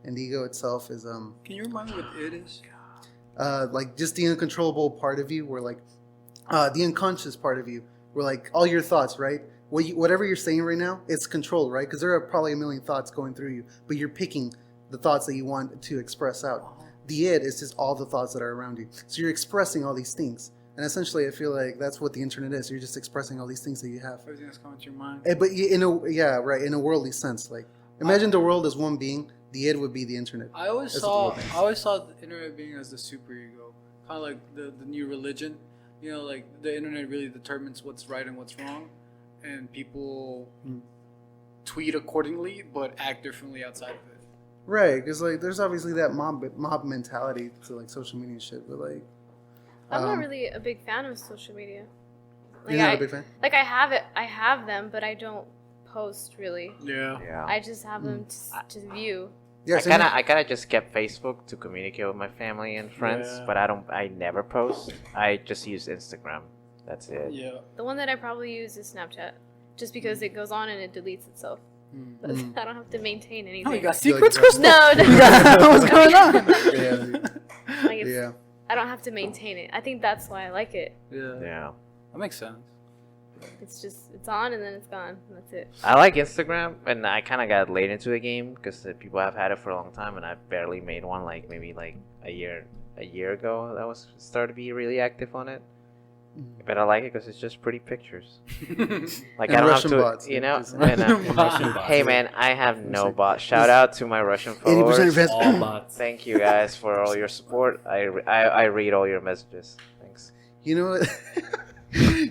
D: and the ego itself is
F: Can you remind me what it is?
D: like just the uncontrollable part of you, where like the unconscious part of you, where like all your thoughts, right? Whatever you're saying right now, it's controlled, right? Because there are probably a million thoughts going through you, but you're picking the thoughts that you want to express out. The id is just all the thoughts that are around you. So you're expressing all these things. And essentially, I feel like that's what the internet is. You're just expressing all these things that you have.
F: Everything that's coming to your mind.
D: But in a worldly sense. Like, imagine the world as one being. The id would be the internet.
F: I always saw the internet being as the superego, kind of like the new religion. You know, like the internet really determines what's right and what's wrong, and people tweet accordingly, but act differently outside of it.
D: Right, because like there's obviously that mob mentality to like social media and shit, but like
H: I'm not really a big fan of social media. Like,
D: you're not a big fan?
H: Like I have them, but I don't post really.
F: Yeah.
H: I just have them to view.
D: Yeah,
G: I kind of just kept Facebook to communicate with my family and friends, but I never post. I just use Instagram. That's it.
F: Yeah.
H: The one that I probably use is Snapchat, just because it goes on and it deletes itself. But I don't have to maintain anything.
F: Oh, you got secrets,
D: like,
F: Krystal?
H: No.
F: What's going on?
H: Like
D: yeah.
H: I don't have to maintain it. I think that's why I like it.
G: Yeah.
F: That makes sense.
H: It's on and then it's gone. And that's it.
G: I like Instagram, and I kind of got late into the game because people have had it for a long time, and I barely made one. Like maybe like a year ago, that was started to be really active on it. But I like it because it's just pretty pictures. Like
D: And
G: I don't
D: Russian
G: have to,
D: bots,
G: you know.
D: just-
G: And,
E: Russian bots.
G: hey man, I have no bot. Shout out to my Russian
D: 80%
G: followers.
D: advanced.
E: All bots.
G: Thank you guys for all your support. I read all your messages. Thanks.
D: You know what?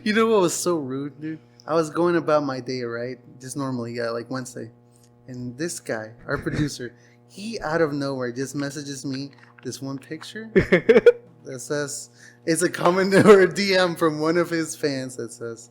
D: You know what was so rude, dude? I was going about my day, right? Just normally, like Wednesday. And this guy, our producer, he out of nowhere just messages me this one picture that says, it's a comment or a DM from one of his fans that says,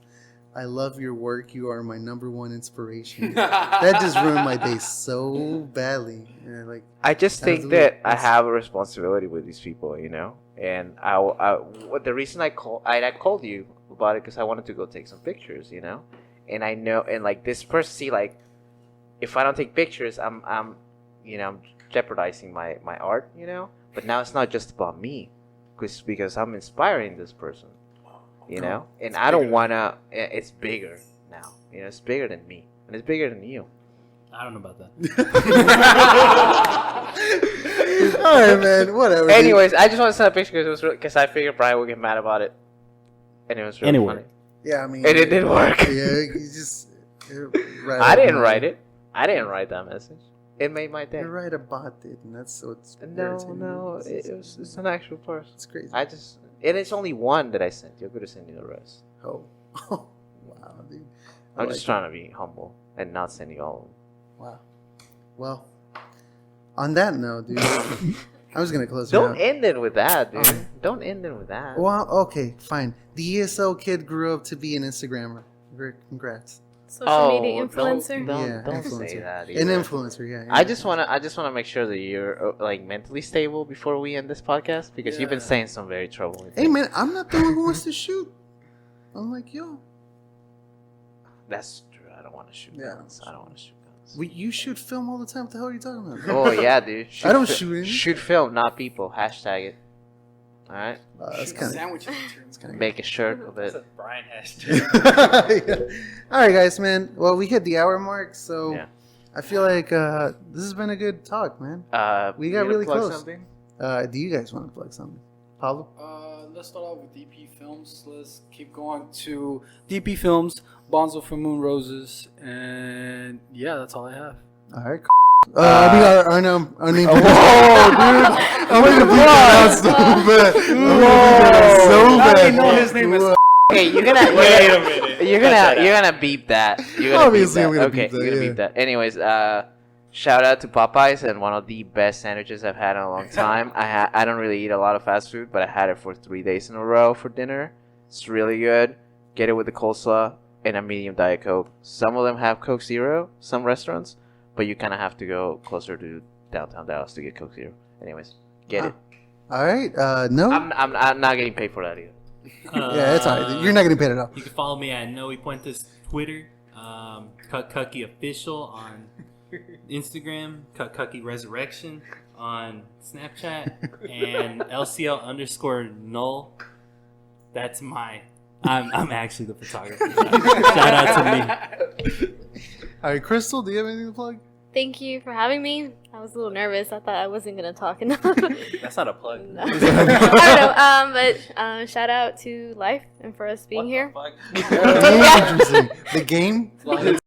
D: I love your work. You are my number one inspiration. That just ruined my day so badly. And like,
G: I just think that I have a responsibility with these people, you know. And the reason I called you about it because I wanted to go take some pictures, you know. And I know, and like this person, see, like if I don't take pictures, I'm jeopardizing my art, you know. But now it's not just about me, because I'm inspiring this person, you know. And I don't wanna. It's bigger now, you know. It's bigger than me, and it's bigger than you.
E: I don't know about that.
D: all right, man, whatever. dude.
G: Anyways, I just want to send a picture because I figured Brian would get mad about it, and it was really funny.
D: Yeah, I mean,
G: And it didn't work.
D: Yeah, you just.
G: I didn't write it. I didn't write that message. It made my day.
D: You write a bot did, and that's what's
G: No, it's an actual person.
D: It's crazy.
G: And it's only one that I sent. You're going to send you the rest.
D: Oh, wow, dude.
G: I'm just trying to be humble and not send you all of them.
D: Wow. Well, On that note, dude, I was gonna close it
G: Don't
D: out.
G: end it with that, dude. Don't end it with that.
D: Well, okay, fine. The ESL kid grew up to be an Instagrammer. Congrats.
H: Social media influencer.
G: Don't
D: influencer.
G: say that.
D: An
G: either.
D: influencer, yeah.
G: I just wanna make sure that you're like mentally stable before we end this podcast because you've been
F: Yeah.
G: saying some very troubling
D: Hey
G: things.
D: man, I'm not the one who wants to shoot. I'm like, yo,
G: That's true. I don't want to shoot
D: Yeah.
G: guns. I don't want to shoot guns.
D: you shoot film all the time. What the hell are you talking about?
G: Oh yeah, dude.
D: I don't shoot anything.
G: Shoot film, not people. Hashtag it. All right.
D: That's
F: Shoot
D: kind of.
F: sandwiches.
G: Make a shirt of it.
E: Brian has to.
D: All right, guys, man. Well, we hit the hour mark, so
G: Yeah.
D: I feel like this has been a good talk, man. We got
G: you gonna
D: really
G: plug
D: close.
G: Something?
D: Do you guys want to plug something, Pablo?
F: Let's start off with DP Films. Let's keep going to DP Films, Bonzo for Moon Roses, and yeah, that's all I have.
D: All right. Our name.
G: Whoa,
D: dude! I'm gonna beat that out so bad. So
F: Now
D: bad.
F: you know his name is.
G: Okay, you're gonna beep that. You're gonna
D: Obviously,
G: beep
D: I'm
G: that.
D: gonna
G: Okay,
D: beep that,
G: you're gonna
D: yeah.
G: beep that. Anyways, shout out to Popeyes and one of the best sandwiches I've had in a long time. I don't really eat a lot of fast food, but I had it for 3 days in a row for dinner. It's really good. Get it with the coleslaw and a medium Diet Coke. Some of them have Coke Zero, some restaurants, but you kind of have to go closer to downtown Dallas to get Coke Zero. Anyways, get it.
D: All right. No.
G: I'm not getting paid for that either.
D: Yeah, it's all right. You're not getting paid at all.
E: You can follow me at Noe Puentes Twitter, Cucky Official on Instagram, Cucky Resurrection on Snapchat, and LCL_null. That's my. I'm actually the photographer. Shout out to me.
D: All right, Krystal, do you have anything to plug?
H: Thank you for having me. I was a little nervous. I thought I wasn't gonna talk enough.
E: That's not a plug.
H: No. I don't know. But shout out to Life and for us being here.
D: Interesting. The game?
H: The